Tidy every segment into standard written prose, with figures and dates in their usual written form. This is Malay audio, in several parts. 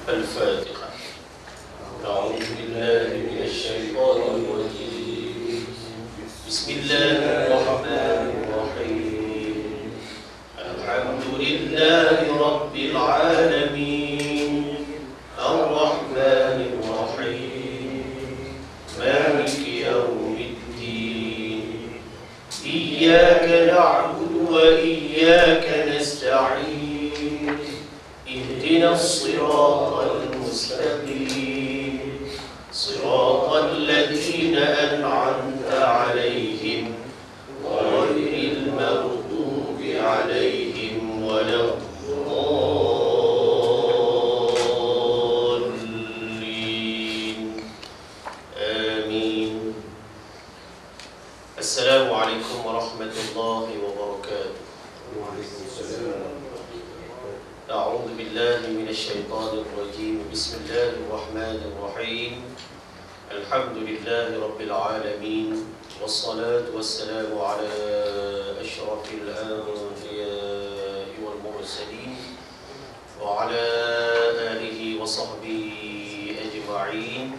الفاتحة. أعوذ بالله من الشيطان الرجيم. بسم الله الرحمن الرحيم. الحمد لله رب العالمين الرحمن الرحيم مالك يوم الدين إياك نعبد وإياك نستعين اهدنا الصراط المستقيم صراط الذين أنعمت عليهم غير المغضوب عليهم ولا الضالين آمين. السلام عليكم ورحمة الله وبركاته. أعوذ بالله من الشيطان الرجيم. بسم الله الرحمن الرحيم. الحمد لله رب العالمين والصلاة والسلام على أشرف الأنبياء والمرسلين وعلى آله وصحبه أجمعين.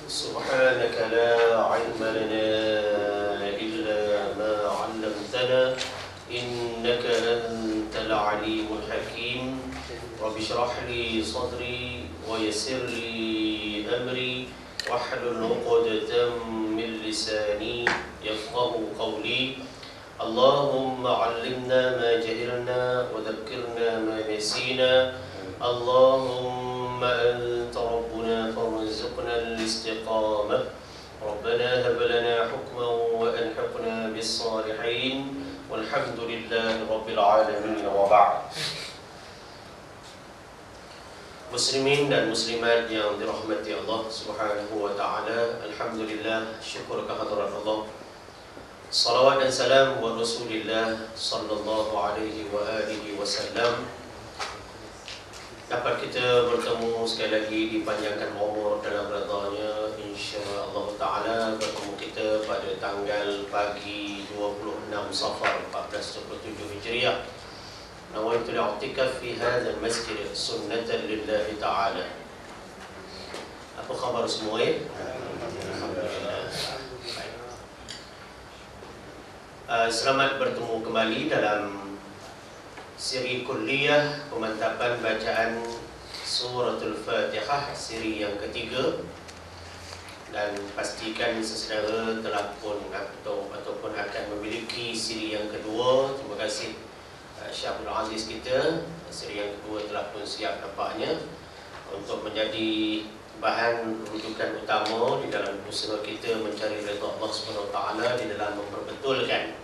سبحانك لا علم لنا إلا ما علمتنا إنك أنت العليم الحكيم. رب اشرح لي صدري ويسر لي أمري واحلل عقدة من لساني يفقه قولي. اللهم علمنا ما جهلنا وذكرنا ما نسينا. اللهم أنت ربنا فارزقنا الاستقامة. ربنا هب لنا حكما وألحقنا بالصالحين والحمد لله رب العالمين وبعد. Muslimin dan muslimat yang dirahmati Allah Subhanahu wa taala, alhamdulillah, syukur kehadirat Allah. Salawat dan salam wa Rasulillah sallallahu alaihi wa alihi wasallam. Dapat kita bertemu sekali lagi, dipanjangkan umur dalam redanya insya-Allah taala. Bertemu kita pada tanggal pagi 26 Safar 1427 Hijriah. Nawaitu al-i'tikaf fi hadzal masjid sunnatan lillahi ta'ala. Apa khabar semua ya? Alhamdulillah. Selamat bertemu kembali dalam siri kuliah pemantapan bacaan suratul Fatihah, siri yang ketiga. Dan pastikan sesaudara telah pun ataupun akan memiliki siri yang kedua. Terima kasih Syekh Abdul Aziz kita, siri yang kedua telah pun siap nampaknya untuk menjadi bahan rujukan utama di dalam usaha kita mencari redha Allah Subhanahu Wa Taala di dalam memperbetulkan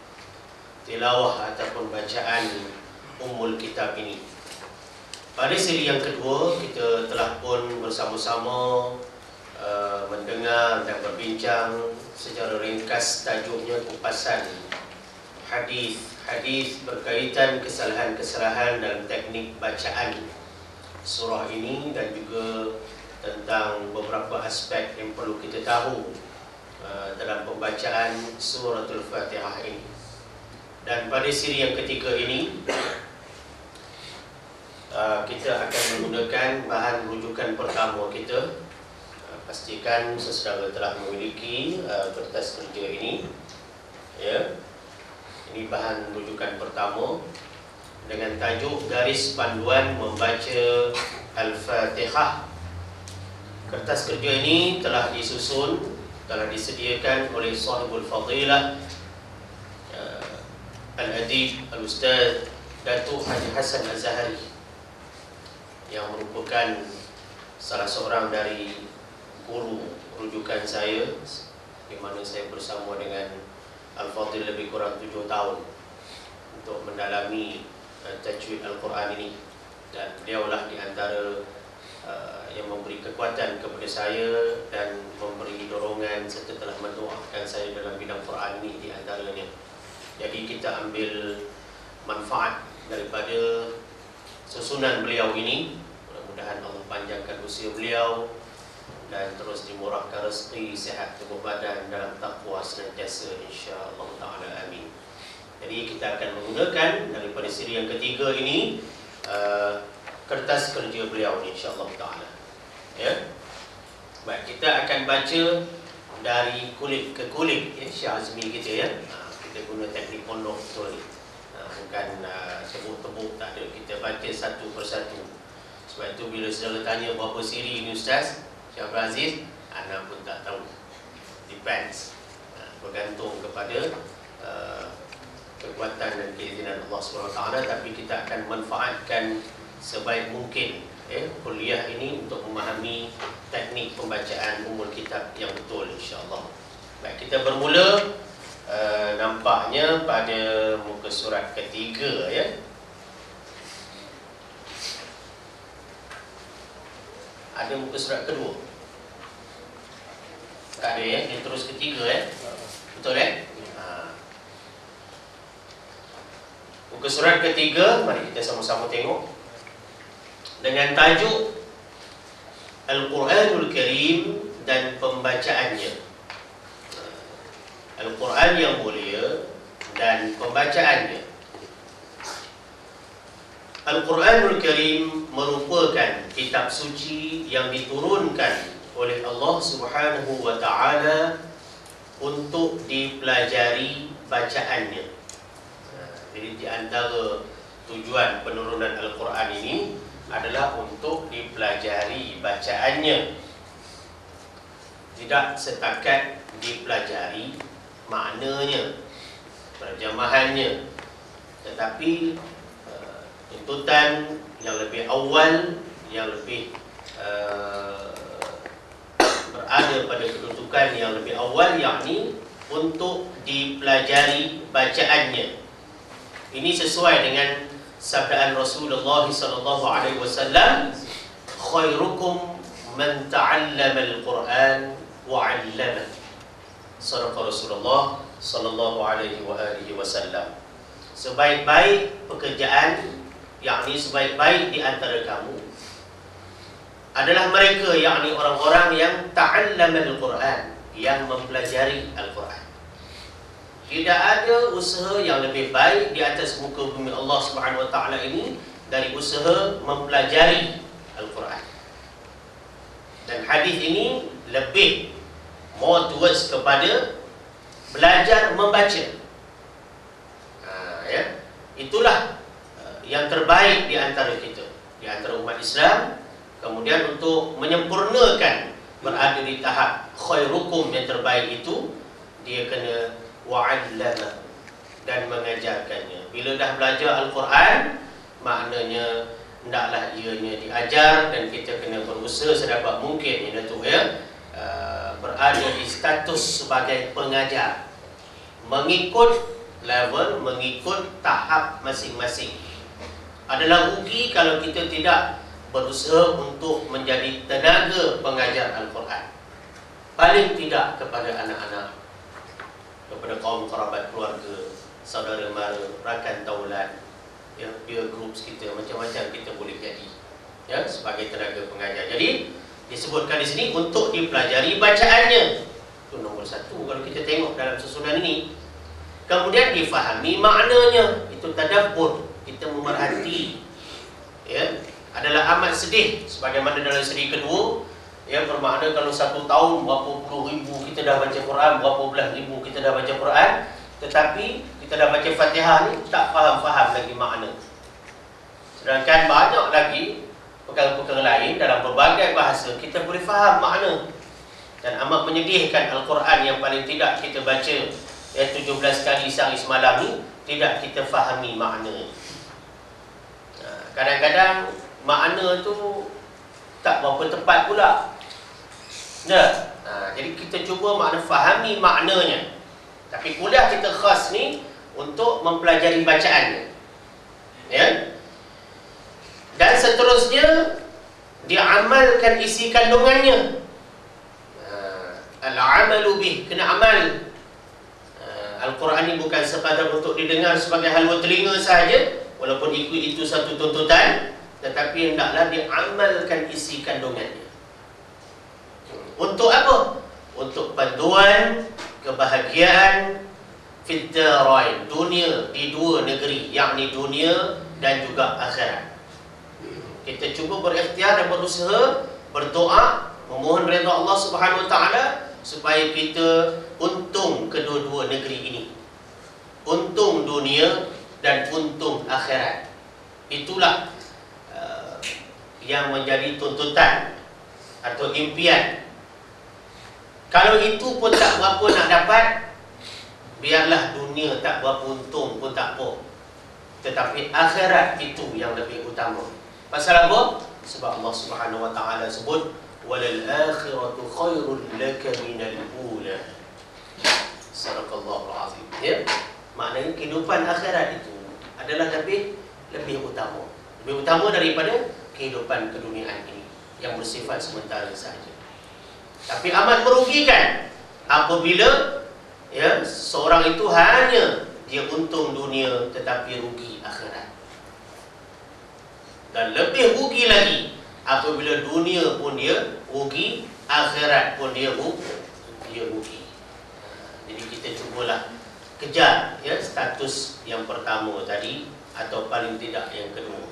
tilawah ataupun bacaan Ummul Kitab ini. Pada siri yang kedua kita telah pun bersama-sama mendengar dan berbincang secara ringkas tajuknya kupasan hadis berkaitan kesalahan-kesalahan dalam teknik bacaan surah ini dan juga tentang beberapa aspek yang perlu kita tahu dalam pembacaan suratul Fatihah ini. Dan pada siri yang ketiga ini kita akan menggunakan bahan rujukan pertama kita. Pastikan sesaudara telah memiliki kertas kerja ini, ya. Ini bahan rujukan pertama dengan tajuk garis panduan membaca Al-Fatihah. Kertas kerja ini telah disusun, telah disediakan oleh sahibul fadilah Al-Adib Al-Ustaz Datuk Haji Hassan Az-Zahari, yang merupakan salah seorang dari guru rujukan saya, di mana saya bersama dengan Al-Fadhil lebih kurang 7 tahun untuk mendalami tajwid Al-Quran ini. Dan beliaulah di antara yang memberi kekuatan kepada saya dan memberi dorongan serta telah mendoakan saya dalam bidang Quran ini di antaranya. Jadi kita ambil manfaat daripada susunan beliau ini. Mudah-mudahan Allah panjangkan usia beliau dan terus dimurahkan rezeki, sihat tubuh badan dalam takwa senantiasa insya-Allah taala, amin. Jadi kita akan menggunakan daripada siri yang ketiga ini kertas kerja beliau ni, insya-Allah taala. Ya. Baik, kita akan baca dari kulit ke kulit, ya, Syekh Azmi kita, ya. Kita guna teknik pondok betul ni. Bukan tebuk-tebuk, tak ada. Kita baca satu persatu. Sebab itu bila saudara tanya berapa siri ni Ustaz Syekh Abdul Aziz, ana pun tak tahu. Depends. Bergantung kepada kekuatan dan keizinan Allah SWT. Tapi kita akan manfaatkan sebaik mungkin kuliah ini untuk memahami teknik pembacaan umul kitab yang betul, insya-Allah. Baik, kita bermula nampaknya pada muka surat ketiga, ya. Ada muka surat kedua? Tak ada, ya. Dia terus ketiga, ya. Betul, ya? Muka surat ketiga, mari kita sama-sama tengok. Dengan tajuk Al-Quranul Karim dan pembacaannya. Al-Quran yang mulia dan pembacaannya. Al-Quranul Karim merupakan kitab suci yang diturunkan oleh Allah Subhanahu wa taala untuk dipelajari bacaannya. Jadi di antara tujuan penurunan Al-Quran ini adalah untuk dipelajari bacaannya. Tidak setakat dipelajari maknanya, terjemahannya, tetapi tuntutan yang lebih awal, yang lebih berada pada kedudukan yang lebih awal, yakni untuk dipelajari bacaannya. Ini sesuai dengan sabdaan Rasulullah sallallahu alaihi wasallam, khairukum man ta'allama al-Quran wa 'allama. Sadaqa Rasulullah sallallahu alaihi wasallam. Sebaik-baik pekerjaan, yakni sebaik-baik di antara kamu adalah mereka, yakni orang-orang yang ta'allama al-Quran, yang mempelajari Al-Quran. Tidak ada usaha yang lebih baik di atas muka bumi Allah Subhanahu wa taala ini dari usaha mempelajari Al-Quran. Dan hadis ini lebih more towards kepada belajar membaca. Ya. Itulah yang terbaik di antara kita, di antara umat Islam. Kemudian untuk menyempurnakan berada di tahap khairukum yang terbaik itu, dia kena wa'allama, dan mengajarkannya. Bila dah belajar Al-Quran, maknanya hendaklah ianya diajar, dan kita kena berusaha sedapat mungkin, berada di status sebagai pengajar, mengikut level, mengikut tahap masing-masing. Adalah rugi kalau kita tidak berusaha untuk menjadi tenaga pengajar Al-Quran. Paling tidak kepada anak-anak, kepada kaum kerabat keluarga, saudara mara, rakan taulan, ya, peer groups kita, macam-macam kita boleh jadi, ya, sebagai tenaga pengajar. Jadi disebutkan di sini untuk dipelajari bacaannya. Itu nombor satu kalau kita tengok dalam susunan ini. Kemudian difahami maknanya. Itu tadabbur, kita memerhati. Ya, adalah amat sedih, sebagaimana dalam seri kedua, ya, bermakna kalau satu tahun berapa puluh ribu kita dah baca Quran, berapa belas ribu kita dah baca Quran, tetapi kita dah baca Fatihah ni tak faham-faham lagi makna. Sedangkan banyak lagi perkara-perkara lain dalam berbagai bahasa kita boleh faham makna. Dan amat menyedihkan Al-Quran yang paling tidak kita baca 17 kali sehari semalam ni tidak kita fahami makna. Kadang-kadang makna tu tak berapa tepat pula. Jadi kita cuba fahami maknanya. Tapi kuliah kita khas ni untuk mempelajari bacaannya. Ya. Dan seterusnya diamalkan isi kandungannya. Al-amalu bih, kena amal. Al-Quran ini bukan sekadar untuk didengar sebagai halwa telinga sahaja, walaupun itu satu tuntutan, tetapi hendaklah diamalkan isi kandungannya. Untuk apa? Untuk panduan kebahagiaan fid darain, dunia, di dua negeri, yakni dunia dan juga akhirat. Kita berikhtiar dan berusaha, berdoa, memohon redha Allah Subhanahu Wa Taala supaya kita untung kedua-dua negeri ini, untung dunia dan untung akhirat. Itulah yang menjadi tuntutan atau impian. Kalau itu pun tak berapa nak dapat, biarlah dunia tak berapa untung pun tak apa, tetapi akhirat itu yang lebih utama. Pasal apa? Sebab Allah Subhanahu Wa Taala sebut walal akhiratu khairul laka minal ula. Sadaqallahul azim. Ya, maknanya kehidupan akhirat itu adalah lebih utama, lebih utama daripada kehidupan keduniaan ini yang bersifat sementara saja. Tapi amat merugikan apabila seorang itu hanya dia untung dunia tetapi rugi akhirat. Dan lebih rugi lagi apabila dunia pun dia rugi, akhirat pun dia rugi. Jadi kita cubalah kejar status yang pertama tadi, atau paling tidak yang kedua.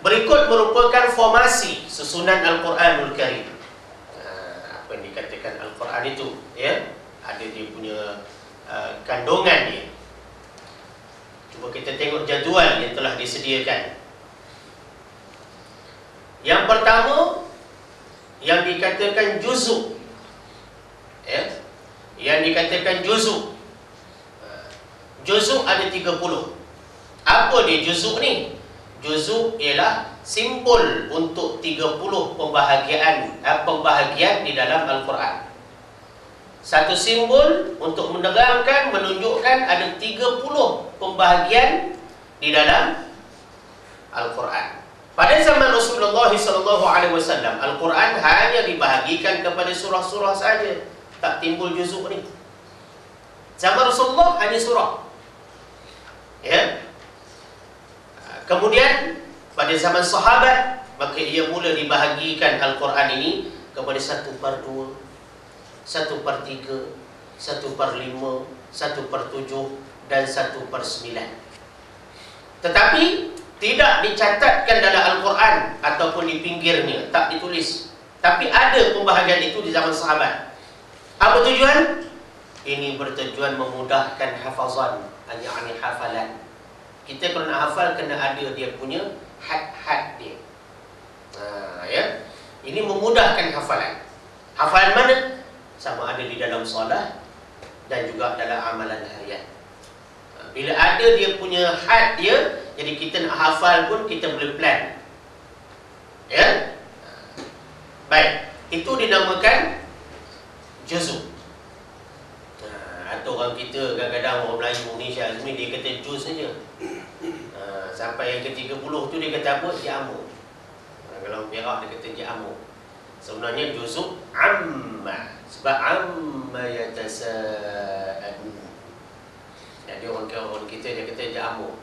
Berikut merupakan formasi susunan Al-Quranul Karim. Apa yang dikatakan Al-Quran itu, ada dia punya kandungan dia. Cuba kita tengok jadual yang telah disediakan. Yang pertama, yang dikatakan juzuk. Yang dikatakan juzuk. Juzuk ada 30. Apa dia juzuk ni? Juzuk ialah simbol untuk 30 pembahagian di dalam Al-Quran. Satu simbol untuk menerangkan, menunjukkan ada 30 pembahagian di dalam Al-Quran. Pada zaman Rasulullah SAW, Al-Quran hanya dibahagikan kepada surah-surah saja, tak timbul juzuk ni. Zaman Rasulullah hanya surah. Kemudian pada zaman sahabat, maka ia mula dibahagikan Al-Quran ini kepada 1/2, 1/3, 1/5, 1/7 dan 1/9. Tetapi tidak dicatatkan dalam Al-Quran ataupun di pinggirnya, tak ditulis. Tapi ada pembahagian itu di zaman sahabat. Apa tujuan? Ini bertujuan memudahkan hafazan, yakni hafalan. Kita kalau nak hafal kena ada dia punya had-had dia. Ini memudahkan hafalan. Hafalan mana? Sama ada di dalam solat dan juga dalam amalan harian. Bila ada dia punya had dia, jadi kita nak hafal pun kita boleh plan. Baik, itu dinamakan juzuk. Atau orang kita kadang-kadang orang Melayu Indonesia semua dia kata juz saja. Sampai yang ke-30 tu dia kata apa? Jamu. Kalau Perak dia kata jamu. Sebenarnya juzuk amma. Sebab amma yatasa'alun. Jadi orang kita dia kata jamu.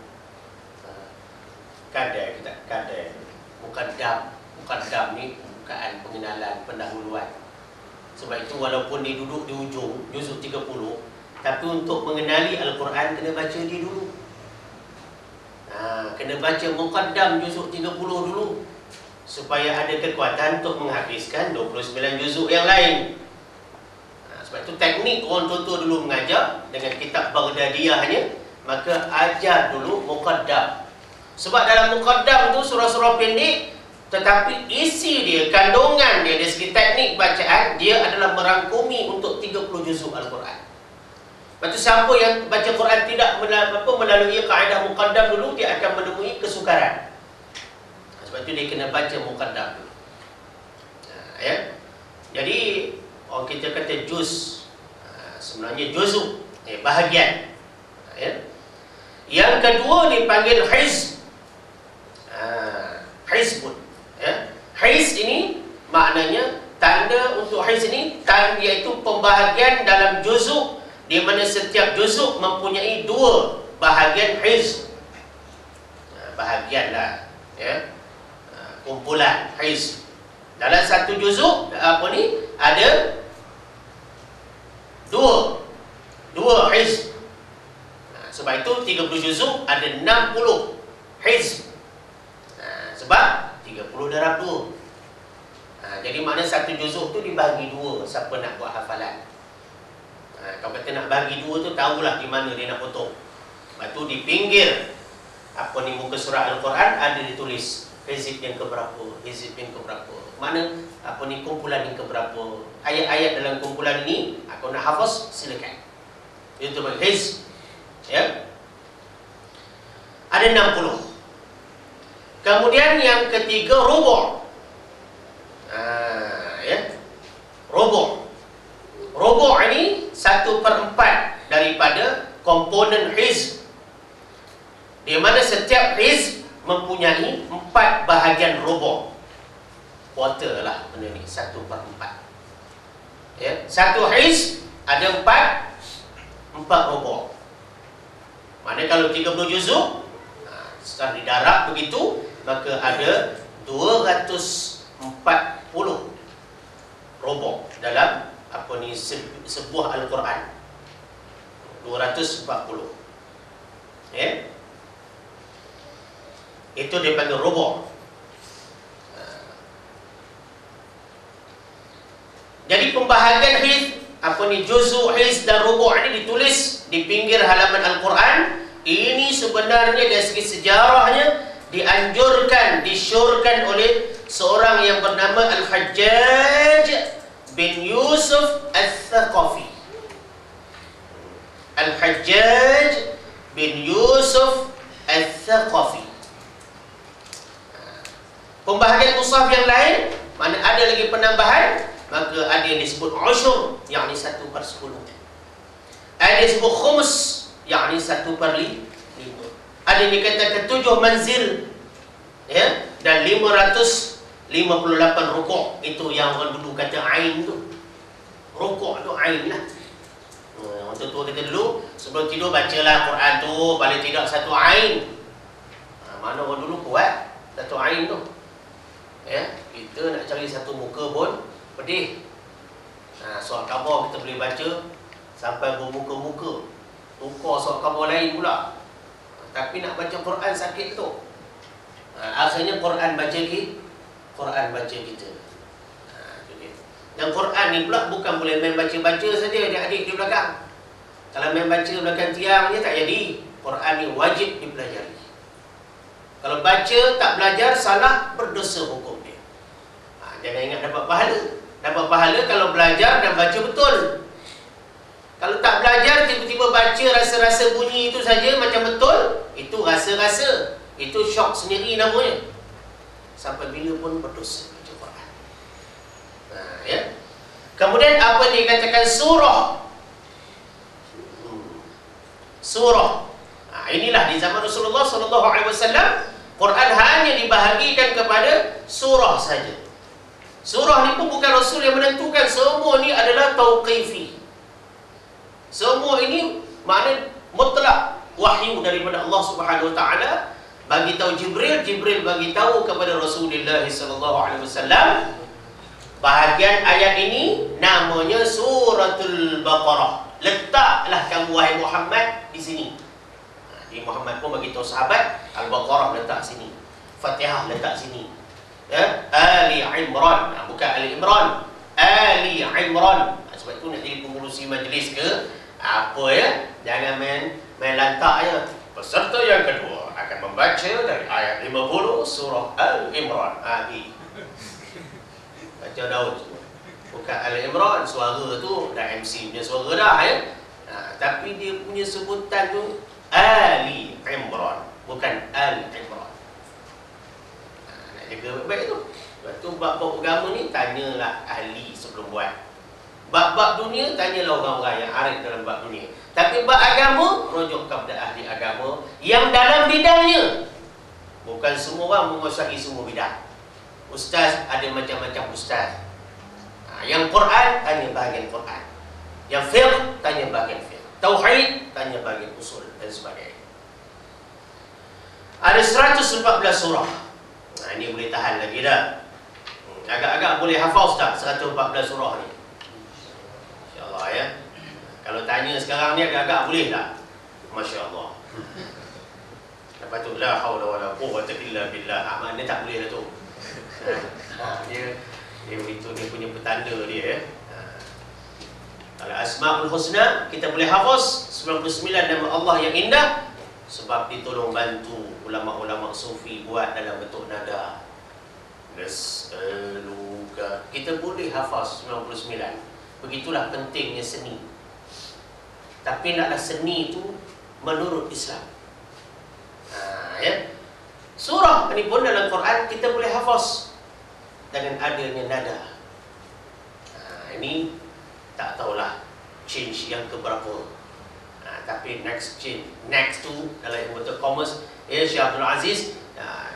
Kadai kita kadai. Muqaddam ni bukaan pengenalan, pendahuluan. Sebab itu walaupun dia duduk di ujung juzuk 30, tapi untuk mengenali Al-Quran kena baca dia dulu. Kena baca muqaddam juzuk 30 dulu, supaya ada kekuatan untuk menghabiskan 29 juzuk yang lain. Sebab itu teknik orang tua dulu mengajar dengan kitab Baghdadiyahnya, maka ajar dulu muqaddam. Sebab dalam muqaddam tu surah-surah pendek, tetapi isi dia, kandungan dia dari segi teknik bacaan, dia adalah merangkumi untuk 30 juzuk Al-Quran. Lepas tu siapa yang baca Quran tidak melalui kaedah muqaddam dulu, dia akan menemui kesukaran. Sebab tu dia kena baca muqaddam dulu. Jadi orang kita kata juz, sebenarnya juzuk, bahagian. Yang kedua dipanggil hizb. Hizbun. Hiz ini maknanya tanda untuk hiz ini, iaitu pembahagian dalam juzuk, di mana setiap juzuk mempunyai 2 bahagian hiz. Bahagianlah, kumpulan hiz. Dalam satu juzuk ada 2 hiz. Sebab itu 30 juzuk ada 60 hiz. Sebab satu juzuk tu dibagi dua, siapa nak buat hafalan. Kalau kata nak bagi dua tu, tahulah di mana dia nak potong. Lepas tu di pinggir muka surah Al-Quran ada ditulis hizib yang keberapa, hizib yang keberapa. Mana kumpulan yang keberapa. Ayat-ayat dalam kumpulan ini, aku nak hafaz, silakan. Itu bagi hizb. Ya. Ada 60. Kemudian yang ketiga, rubu'. Ya. Rubu'. Rubu' ini 1/4 daripada komponen hizb, di mana setiap hizb mempunyai 4 bahagian rubu'. Quarter lah benda ni, 1/4. Ya, satu hizb ada 4 rubu'. Mana kalau 30 juzuk, setelah didarab begitu, maka ada 240 rubu' dalam sebuah Al-Quran. 240. Ya. Itu dipanggil rubu'. Jadi pembahagian juzuk, hizb dan rubu' ini ditulis di pinggir halaman Al-Quran. Ini sebenarnya dari segi sejarahnya dianjurkan, disyurkan oleh seorang yang bernama Al-Hajjaj bin Yusuf Al-Thaqafi. Al-Hajjaj bin Yusuf Al-Thaqafi. Pembahagian mushaf yang lain, mana ada lagi penambahan, maka ada yang disebut usyur, yakni 1/10. Ada yang disebut khumus, yakni 1/5. Ada yang dikatakan 7 manzil, ya, dan 558 rukuk. Itu yang orang dulu kata ain tu. Rukuk tu ain lah. Orang tua kita dulu sebelum tidur bacalah Quran tu paling tidak 1 ain. Mana orang dulu kuat 1 ain tu. Ya, kita nak cari 1 muka pun pedih. Surah khabar kita boleh baca sampai bermuka-muka. Tukar surah khabar lain pula. Tapi nak baca Quran sakit tu. Akhirnya Quran baca kita. Dan Quran ni pula bukan boleh main baca-baca saja adik-adik di belakang. Kalau main baca belakang tiang ni tak jadi. Quran ni wajib dipelajari. Kalau baca tak belajar, salah, berdosa hukum dia. Jangan ingat dapat pahala. Dapat pahala kalau belajar dan baca betul. Kalau tak belajar, tiba-tiba baca rasa-rasa bunyi itu saja macam betul, itu rasa-rasa. Itu syok sendiri namanya. Sampai bila pun berdosa baca Quran. Ya. Kemudian apa yang dikatakan surah? Surah. Inilah di zaman Rasulullah SAW, Quran hanya dibahagikan kepada surah saja. Surah ni pun bukan Rasul yang menentukan. Semua ni adalah tauqifi. Semua ini makna mutlak wahyu daripada Allah Subhanahu Wa Taala. Bagi tahu Jibril, Jibril bagi tahu kepada Rasulullah SAW. Bahagian ayat ini namanya Suratul Baqarah. Letaklah kamu wahai Muhammad di sini. Di Muhammad pun bagi tahu sahabat, Al-Baqarah letak sini, Fatihah letak sini. Ya, Ali Imran, bukan Ali Imran, Ali Imran. Sebab itu nak jadi pengurusi majlis ke apa ya, jangan main lantak ya. Peserta yang kedua akan membaca dari ayat 50 surah Al-Imran. Baca Daud tu. Bukan Al-Imran, suara tu dah MC punya suara dah ya. Tapi dia punya sebutan tu Ali Imran, bukan Al-Imran. Nak jaga baik-baik tu. Lepas tu bab-bab agama ni tanyalah ahli sebelum buat. Bab-bab dunia tanyalah orang-orang yang arif dalam bab dunia. Tapi bab agama rujuk kepada ahli agama yang dalam bidangnya. Bukan semua orang menguasai semua bidang. Ustaz ada macam-macam ustaz. Yang Quran tanya bahagian Quran. Yang fiqh tanya bahagian fiqh. Tauhid tanya bahagian usul dan sebagainya. Ada 114 surah. Ini boleh tahan lagi dah. Agak-agak boleh hafal ustaz 114 surah ni. InsyaAllah ya. Kalau tanya sekarang ni agak-agak boleh tak? Masya Allah. Lepas tu la haula wala quwwata illa billah. Maknanya tak boleh dah tu. Dia punya petanda dia ya. Kalau Asmaul Husna kita boleh hafaz 99 nama Allah yang indah sebab ditolong bantu ulama-ulama sufi buat dalam bentuk nada. Nas'aluka. Kita boleh hafaz 99. Begitulah pentingnya seni. Tapi naklah seni itu menurut Islam. Ya. Surah ini pun dalam Quran kita boleh hafaz dengan adanya nada. Ini tak tahulah change yang keberapa. Tapi next tu dalam inverted commas ya Syekh Abdul Aziz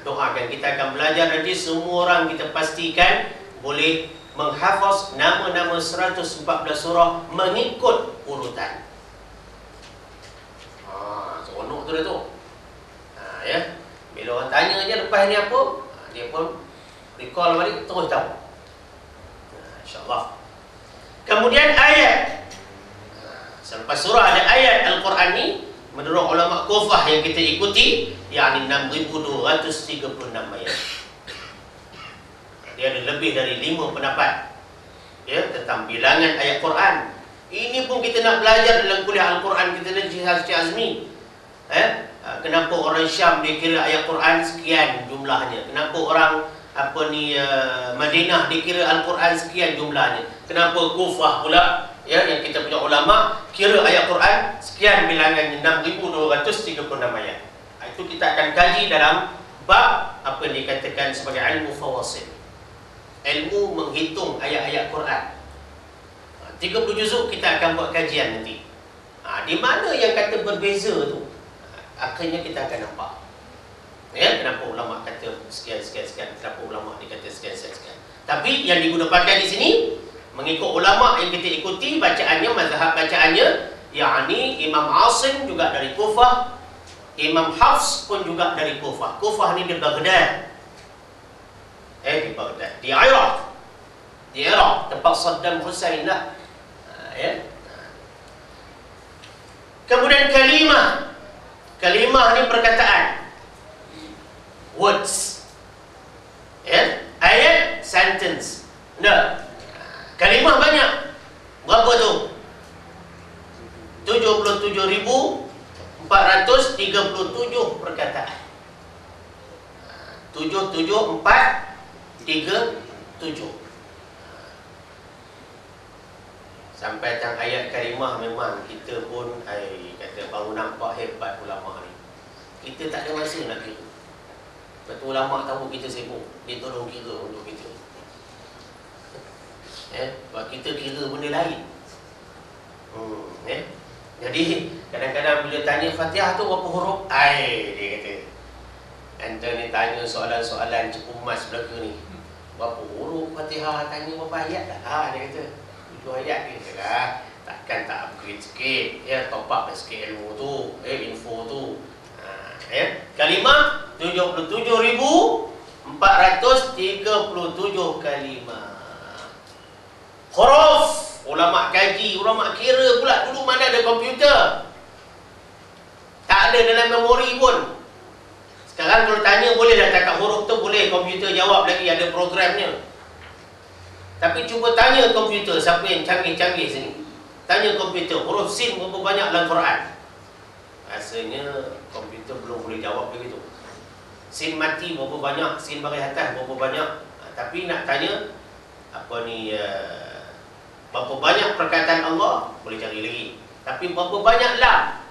doakan kita akan belajar nanti semua orang kita pastikan boleh menghafaz nama-nama 114 surah mengikut urutan. Seronok tu dah tu. Ya. Bila orang tanya je lepas ni apa, dia pun recall balik terus tahu. InsyaAllah. Kemudian ayat. Selepas surah ada ayat Al-Quran ni menurut ulama Kufah yang kita ikuti, yakni 6236 ayat. Dia ada lebih dari 5 pendapat ya tentang bilangan ayat Quran. Ini pun kita nak belajar dalam kuliah Al-Quran kita dengan Syekh Azmi. Kenapa orang Syam dia kira ayat Quran sekian jumlahnya? Kenapa orang Madinah dikira Al-Quran sekian jumlahnya? Kenapa Kufah pula ya yang kita punya ulama kira ayat Quran sekian bilangannya 6236 ayat. Itu kita akan kaji dalam bab apa yang dikatakan sebagai ilmu fawasil. Ilmu menghitung ayat-ayat Quran. 30 juzuk kita akan buat kajian nanti. Di mana yang kata berbeza tu? Akhirnya kita akan nampak. Ya, kenapa ulama kata sekian. Kenapa ulama dikata sekian. Tapi yang digunakan di sini mengikut ulama yang kita ikuti bacaannya, mazhab bacaannya, yakni Imam Asim juga dari Kufah, Imam Hafs pun juga dari Kufah. Kufah ni di Baghdad. Di Baghdad, di Iraq, tempat Saddam Hussein lah. Kemudian kalimah ni perkataan, words. Ayat, sentence. Kalimah banyak. Berapa tu? 77,437 perkataan. 77437. Sampai tang ayat kalimah memang kita pun kata baru nampak hebat ulama ni. Kita tak ada masa nak kira. Betul ulama tahu kita sibuk, dia tolong kira untuk kita. Sebab kita kira benda lain. Jadi kadang-kadang bila tanya Fatihah tu berapa huruf? Dia kata anda ni tanya soalan-soalan cepumas belaka ni. Berapa huruf Fatihah? Tanya berapa ayat dah? Dia kata 7 ayat. Dia kata lah, takkan tak upgrade sikit, top up sikit ilmu tu, info tu. Kalimah 77,437 kalimah. Huruf, ulama kaji, ulama kira pula. Dulu mana ada komputer, tak ada dalam memori pun. Sekarang kalau tanya boleh dah cakap huruf tu, boleh komputer jawab lagi, ada programnya. Tapi cuba tanya komputer, siapa yang canggih-canggih sini, tanya komputer huruf sin berapa banyak dalam Quran. Rasanya komputer belum boleh jawab begitu. Sin mati berapa banyak, sin baris atas berapa banyak. Tapi nak tanya berapa banyak perkataan Allah, boleh cari lagi. Tapi berapa banyak lam,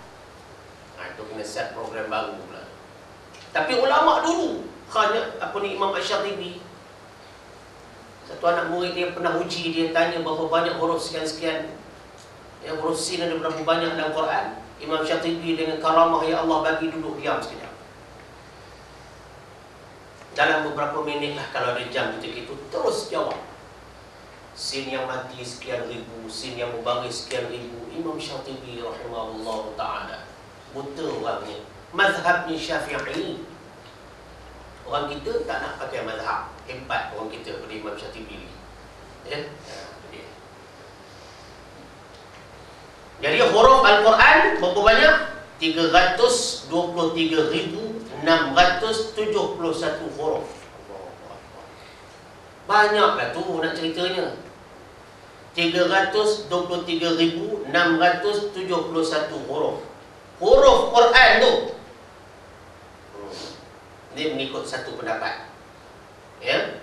itu kena set program baru pula. Tapi ulama dulu, Imam Asy-Syatibi, satu anak murid dia pernah uji, dia tanya berapa banyak huruf sekian-sekian. Huruf sin ada berapa banyak dalam Quran. Imam Syatibi dengan karamah ya Allah bagi duduk diam sekejap. Dalam beberapa minit lah, kalau ada jam ketika itu, terus jawab. Sin yang mati sekian ribu, sin yang berbaris sekian ribu. Imam Syatibi rahimahullah ta'ala buta orangnya. Mazhabnya Syafi'i. Orang kita tak nak pakai mazhab. Hebat orang kita pada Imam Syatibi. Jadi huruf Al-Quran berapa banyak? 323,671 huruf. Banyaklah tu nak ceritanya. 323,671 huruf. Huruf Quran tu. Ini mengikut satu pendapat. Ya.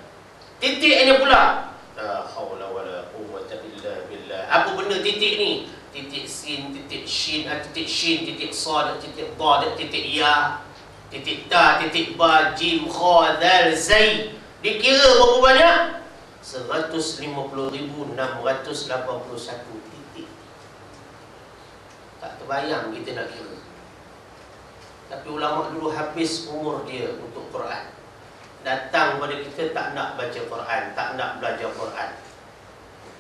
Titiknya pula, la haula wala quwwata illa billah. Apa benda titik ni? Titik sin, titik shin, titik shin, titik sad, titik dha, titik ya, titik ta, titik ba, jim, kha, dal, zai. Dikira berapa banyak? 150,681 titik. Tak terbayang kita nak kira. Tapi ulama dulu habis umur dia untuk Quran. Datang pada kita tak nak baca Quran, tak nak belajar Quran.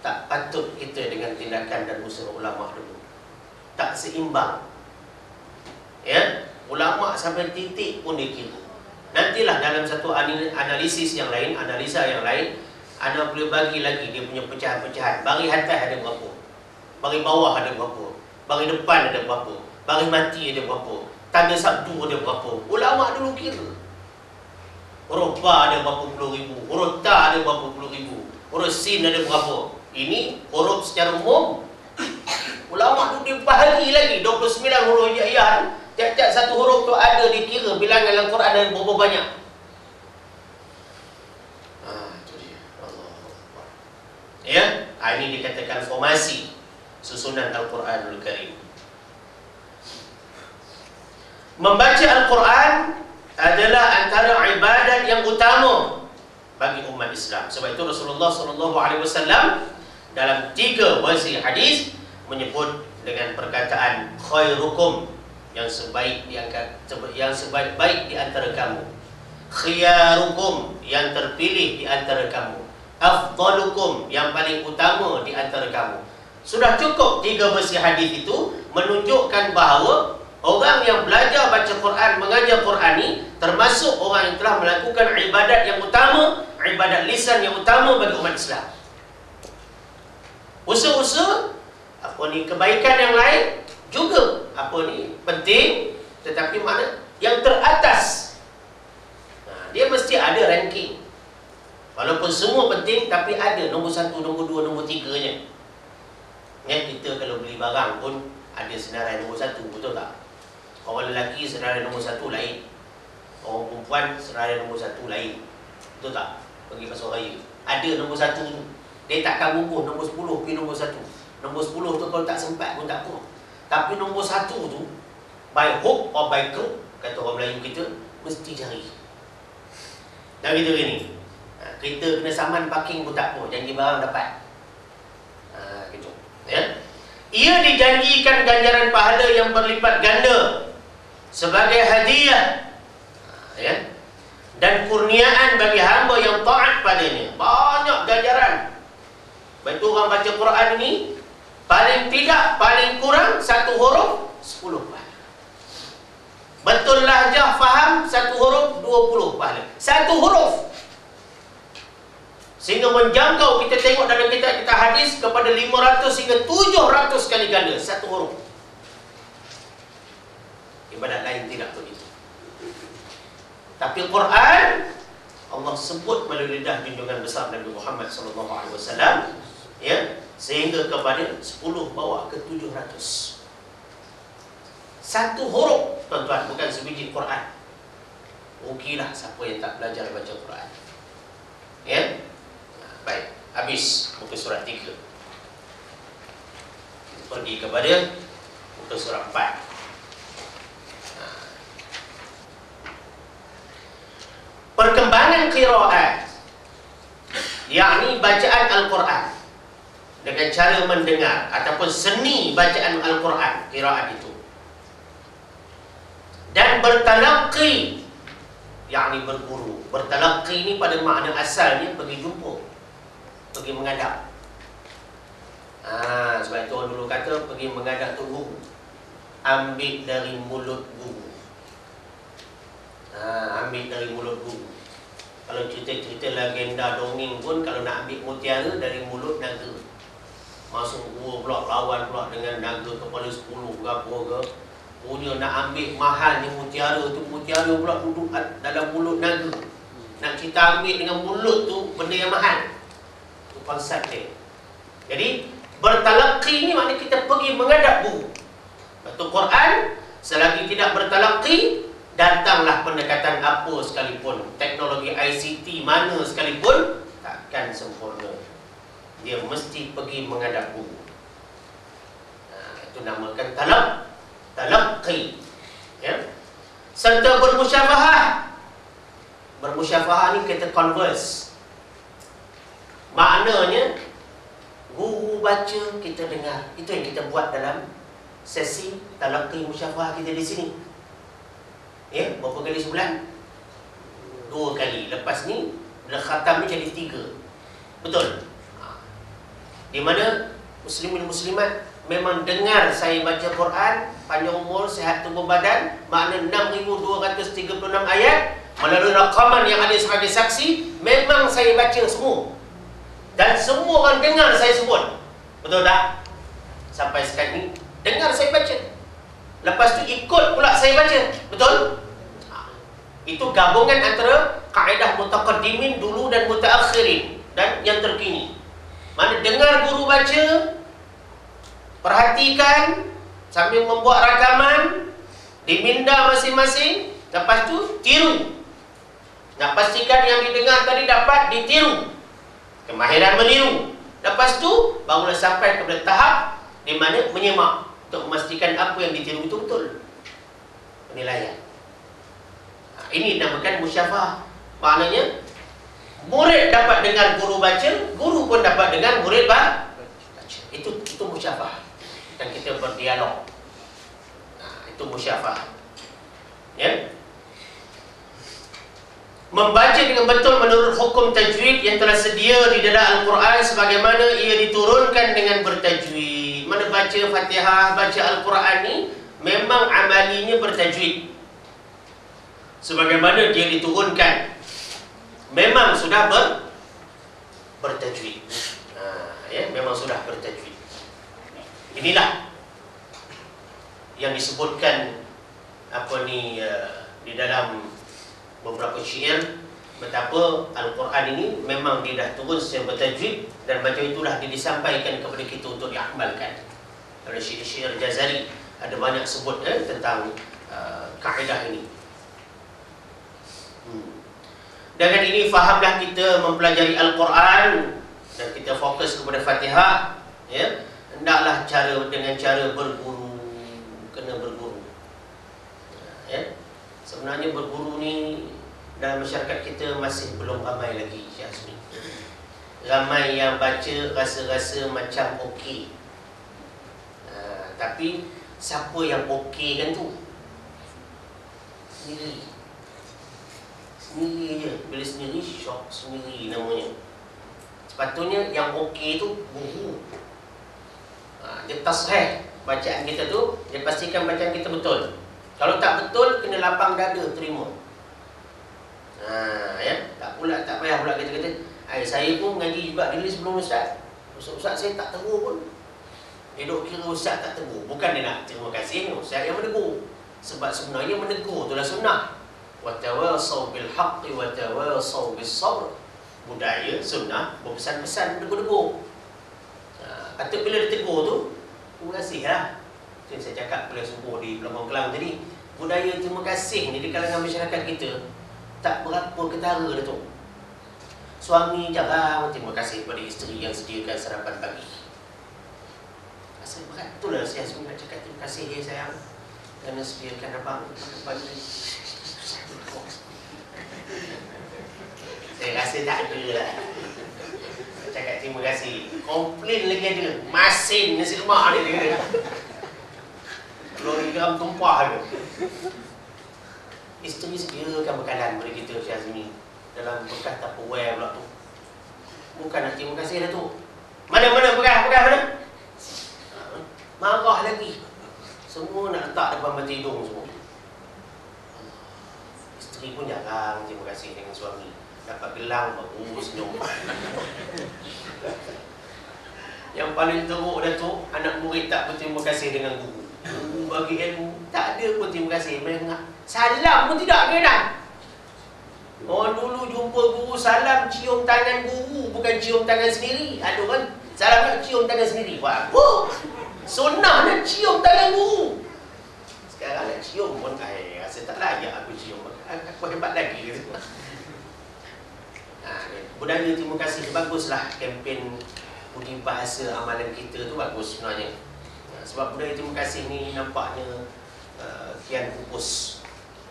Tak patut kita dengan tindakan dan usaha ulama dulu. Tak seimbang. Ya, ulama sampai titik pun dikira. Nantilah dalam satu analisis yang lain, analisa yang lain, anda boleh bagi lagi dia punya pecahan-pecahan. Bagi atas ada berapa, bagi bawah ada berapa, bagi depan ada berapa, bagi mati ada berapa, tanda sabdu ada berapa. Ulama dulu kira. Huruf ba ada berapa puluh ribu, huruf ta ada berapa puluh ribu, huruf sin ada berapa. Ini huruf secara umum. Ulama tu dia bahagi lagi 29 huruf hijaiyah. Tiap-tiap satu huruf tu ada dikira bilangan dalam Quran ada berapa banyak. Itu dia. Allahuakbar. Ya, ini dikatakan formasi susunan Al-Quranul Karim. Membaca Al-Quran adalah antara ibadat yang utama bagi umat Islam. Sebab itu Rasulullah SAW dalam 3 versi hadis menyebut dengan perkataan khairukum, yang sebaik-baik di antara kamu, khiyarukum, yang terpilih di antara kamu, afdalukum, yang paling utama di antara kamu. Sudah cukup 3 versi hadis itu menunjukkan bahawa orang yang belajar baca Quran, mengajar Quran ni termasuk orang yang telah melakukan ibadat yang utama, ibadat lisan yang utama bagi umat Islam. Usaha-usaha kebaikan yang lain juga penting, tetapi mana yang teratas, dia mesti ada ranking. Walaupun semua penting, tapi ada nombor 1, nombor 2, nombor 3-nya. Ya, kita kalau beli barang pun ada senarai nombor 1, betul tak? Orang lelaki senarai nombor 1 lain, orang perempuan senarai nombor 1 lain, betul tak? Pergi pasar raya ada nombor 1 tu, dia takkan bubuh nombor 10 pergi nombor 1. Nombor 10 tu kalau tak sempat pun tak apa. Tapi nombor 1 tu, by hook or by crook, kata orang Melayu kita, mesti cari. Dan kita gini, kita kena saman parking pun tak apa, janji barang dapat. Gitu. Ya? Ia dijanjikan ganjaran pahala yang berlipat ganda sebagai hadiah, ya, dan kurniaan bagi hamba yang taat padanya. Banyak ganjaran. Betul orang baca Quran ini, paling tidak, paling kurang 1 huruf 10 pahala. Betul lahjah faham 1 huruf 20 pahala. 1 huruf. Sehingga menjangkau, kita tengok dalam kitab kita hadis, kepada 500 hingga 700 kali ganda 1 huruf. Ibadat lain tidak begitu. Tapi Quran Allah sebut melalui lidah junjungan besar Nabi Muhammad SAW, ya, sehingga kepada 10 bawa ke 700. 1 huruf, tuan-tuan, bukan sebiji Quran. Rugilah siapa yang tak belajar baca Quran. Ya. Baik, habis muka surat 3. Pergi kepada muka surat 4. Perkembangan qiraat, yakni bacaan Al-Quran dengan cara mendengar ataupun seni bacaan Al-Quran, qiraat itu, dan bertalaqi, yakni berguru. Bertalaqi ini pada makna asalnya pergi jumpa, pergi menghadap. Sebab itu orang dulu kata pergi menghadap tu guru, ambil dari mulut guru. Ambil dari mulut guru. Kalau cerita-cerita legenda dongeng pun, kalau nak ambil mutiara dari mulut naga, masuk gua pula, lawan pula dengan naga kepala 10 ke apa ke, punya nak ambil mahalnya mutiara tu, mutiara pula duduk dalam mulut naga. Nak kita ambil dengan mulut tu benda yang mahal. Itu konsep dia. Jadi bertalaqi ni maknanya kita pergi menghadap guru. Batu Quran, selagi tidak bertalaqi, datanglah pendekatan apa sekalipun, teknologi ICT mana sekalipun, takkan sempurna. Dia mesti pergi menghadap guru. Itu namakan talaqi. Ya. Serta bermusyafahah. Bermusyafahah ni kita converse. Maknanya guru baca, kita dengar. Itu yang kita buat dalam sesi talaqi musyafahah kita di sini. Ya, berapa kali sebulan? 2 kali. Lepas ni dah khatam ni jadi 3. Betul? Di mana muslimin muslimat memang dengar saya baca Quran, panjang umur, sihat tubuh badan, makna 6,236 ayat melalui rakaman yang ada sebagai saksi, memang saya baca semua. Dan semua orang dengar saya sebut. Betul tak? Sampai sekarang ni dengar saya baca. Lepas tu ikut pula saya baca. Betul? Itu gabungan antara kaedah mutaqaddimin dulu dan mutaakhirin dan yang terkini. Mana dengar guru baca, perhatikan sambil membuat rakaman di minda masing-masing, lepas tu tiru. Nak pastikan yang didengar tadi dapat ditiru. Kemahiran meniru. Lepas tu barulah sampai kepada tahap di mana menyemak untuk memastikan apa yang ditiru itu betul. Penilaian. Ini dinamakan musyafahah. Maknanya murid dapat dengar guru baca, guru pun dapat dengar murid baca. Itu musyafahah. Dan kita berdialog. Itu musyafahah. Ya. Membaca dengan betul menurut hukum tajwid yang telah sedia di dalam Al-Quran sebagaimana ia diturunkan dengan bertajwid. Mana baca Fatihah, baca Al-Quran ni memang amalinya bertajwid. Sebagaimana dia diturunkan, memang sudah bertajwid. Ya, memang sudah bertajwid. Inilah yang disebutkan di dalam beberapa syair, betapa Al-Quran ini memang dia dah turun secara bertajwid, dan macam itulah dia disampaikan kepada kita untuk diamalkan. Dalam syair-syair Jazari ada banyak sebut tentang kaedah ini. Dengan ini fahamlah kita mempelajari Al-Quran dan kita fokus kepada Fatihah. Ya, hendaklah dengan cara berguru, kena berguru. Ya. Sebenarnya berguru ni dalam masyarakat kita masih belum ramai lagi, Syazmi. Ramai yang baca rasa-rasa macam okey. Tapi siapa yang okey kan tu? Sendiri. Sendiri je. Bila sendiri, syok sendiri namanya. Sepatutnya yang okey tu guru. Dia tasrih bacaan kita tu, dia pastikan bacaan kita betul. Kalau tak betul, kena lapang dada terima. Ya, tak payah pula kita kata, saya pun mengaji juga diri sebelum Ustaz. Ustaz saya tak tegur pun. Dia duk kira Ustaz tak tegur. Bukan dia nak terima kasih, Ustaz yang menegur. Sebab sebenarnya menegur itulah sunnah. Wa tawasaw bil haqqi wa tawasaw bis sabr. Budaya sunnah berpesan-pesan menegur-negur. Patut bila dia tegur tu, terima kasih lah. Yang saya cakap kuliah subuh di Pelambang Kelang tadi, budaya terima kasih ni di kalangan masyarakat kita tak berapa ketara dah tu. Suami jarang terima kasih kepada isteri yang sediakan sarapan pagi. Rasa berat. Itulah saya sebenarnya nak cakap terima kasih ya sayang kerana sediakan abang pagi. Saya rasa tak ada lah. Cakap terima kasih. Komplain lagi ada. Masin nasi lemak ni dia kata. 10 gram tumpah je. Isteri sediakan bekalan kepada kita, Syazmi, dalam bekas Tupperware pula tu. Bukan nak terima kasih dah tu. Mana bekas mana? Marah lagi. Semua nak letak depan mata hidung semua. Isteri pun jarang terima kasih dengan suami. Dapat gelang baru senyum. Yang paling teruk dah tu, anak murid tak berterima kasih dengan guru. Bagi ilmu tak ada pun terima kasih. Mereka salam pun tidak kena. Orang dulu jumpa guru salam cium tangan guru, bukan cium tangan sendiri. Ada orang salam nak cium tangan sendiri. Wah, sunnah nak cium tangan guru. Sekarang nak cium pun rasa tak layak aku cium. Aku hebat lagi gitu. Budaya terima kasih, baguslah kempen budi bahasa amalan kita tu bagus sebenarnya. Sebab budaya terima kasih ni nampaknya kian pupus.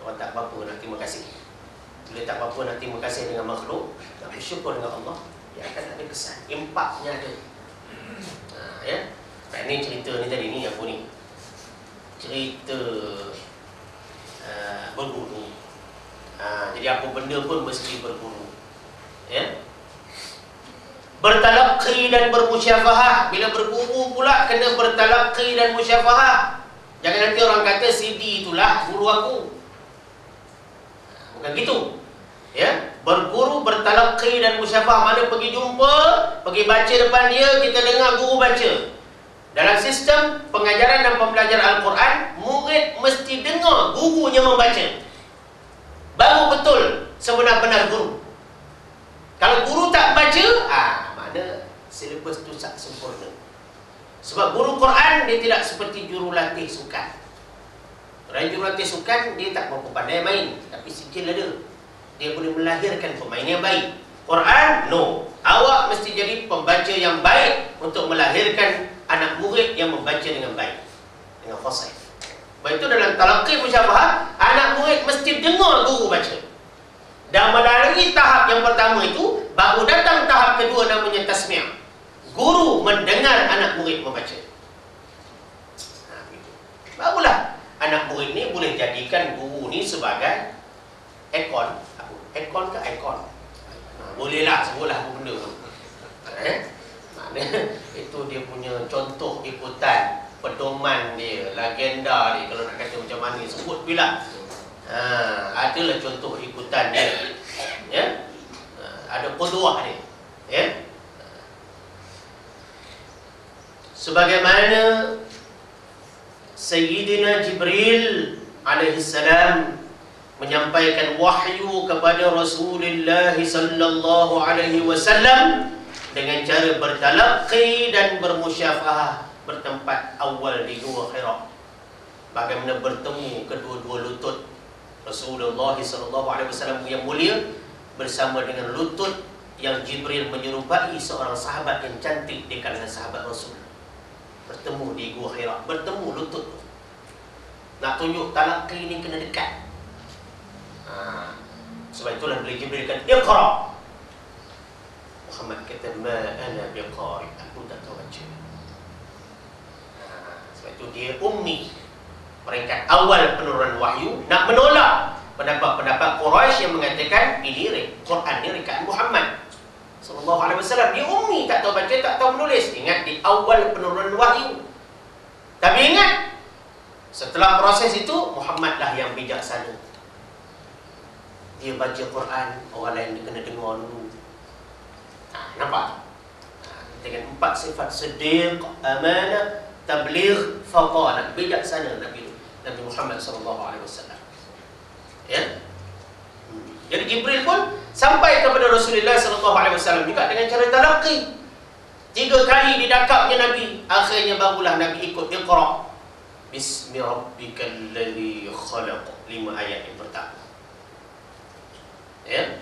Orang tak apa-apa nak terima kasih. Bila tak apa-apa nak terima kasih dengan makhluk, nak bersyukur dengan Allah, dia akan ada kesan, impaknya ada. Ya. Ini cerita ni tadi ni apa ni? Cerita berguru. Jadi apa benda pun mesti berguru. Ya. Bertalaqi dan bermusyafahah. Bila berguru pula kena bertalaqi dan musyafahah. Jangan nanti orang kata CD itulah guru aku. Bukan gitu. Ya, berguru, bertalaqi dan musyafahah. Mana pergi jumpa, pergi baca depan dia, kita dengar guru baca. Dalam sistem pengajaran dan pembelajaran Al-Quran, murid mesti dengar gurunya membaca. Baru betul sebenar-benar guru. Kalau guru tak baca, mana silibus tu tak sempurna. Sebab guru Quran dia tidak seperti jurulatih sukan. Orang jurulatih sukan dia tak berapa pandai main, tapi skill ada. Dia boleh melahirkan pemain yang baik. Quran, no. Awak mesti jadi pembaca yang baik untuk melahirkan anak murid yang membaca dengan baik, dengan fasih. Sebab itu dalam talaqi musyafahah, anak murid mesti dengar guru baca. Dan melalui tahap yang pertama itu, baru datang tahap kedua namanya tasmi'. Guru mendengar anak murid membaca. Barulah anak murid ni boleh jadikan guru ni sebagai ikon. Ikon ke ikon? Bolehlah sebutlah apa benda tu. Itu dia punya contoh ikutan, pedoman dia, legenda dia, kalau nak kata macam mana sebut bila. Adalah contoh ikutan dia. Ya. Ada qudwah dia. Ya. Sebagaimana Sayyidina Jibril alaihi salam menyampaikan wahyu kepada Rasulullah sallallahu alaihi wasallam dengan cara bertalaqi dan bermusyafahah bertempat awal di Gua Hira. Bagaimana bertemu kedua-dua lutut Rasulullah sallallahu alaihi wasallam yang mulia bersama dengan lutut yang Jibril menyerupai seorang sahabat yang cantik di kalangan sahabat Rasul. Bertemu di Gua Hira, bertemu lutut. Nak tunjuk talaqi ni kena dekat. Sebab itulah bila Jibril kata Iqra, Muhammad kata ma ana biqari, aku tak tahu baca. Sebab itu dia ummi, peringkat awal penurunan wahyu, nak menolak pendapat-pendapat Quraisy yang mengatakan ini Quran ni rekaan Muhammad sallallahu alaihi wasallam. Dia ummi, tak tahu baca, tak tahu menulis. Ingat di awal penurunan wahyu. Tapi ingat, setelah proses itu Muhammadlah yang bijaksana. Dia baca Quran, orang lain dia kena dengar dulu. Nampak? Dengan 4 sifat siddiq, amanah, tabligh, fatanah. Bijaksana Nabi Muhammad sallallahu alaihi wasallam. Ya. Jadi Jibril pun sampai kepada Rasulullah sallallahu alaihi wasallam juga dengan cara talaqi. 3 kali didakapnya Nabi, akhirnya barulah Nabi ikut Iqra. Bismi rabbikal ladzi khalaq. 5 ayat yang pertama. Ya.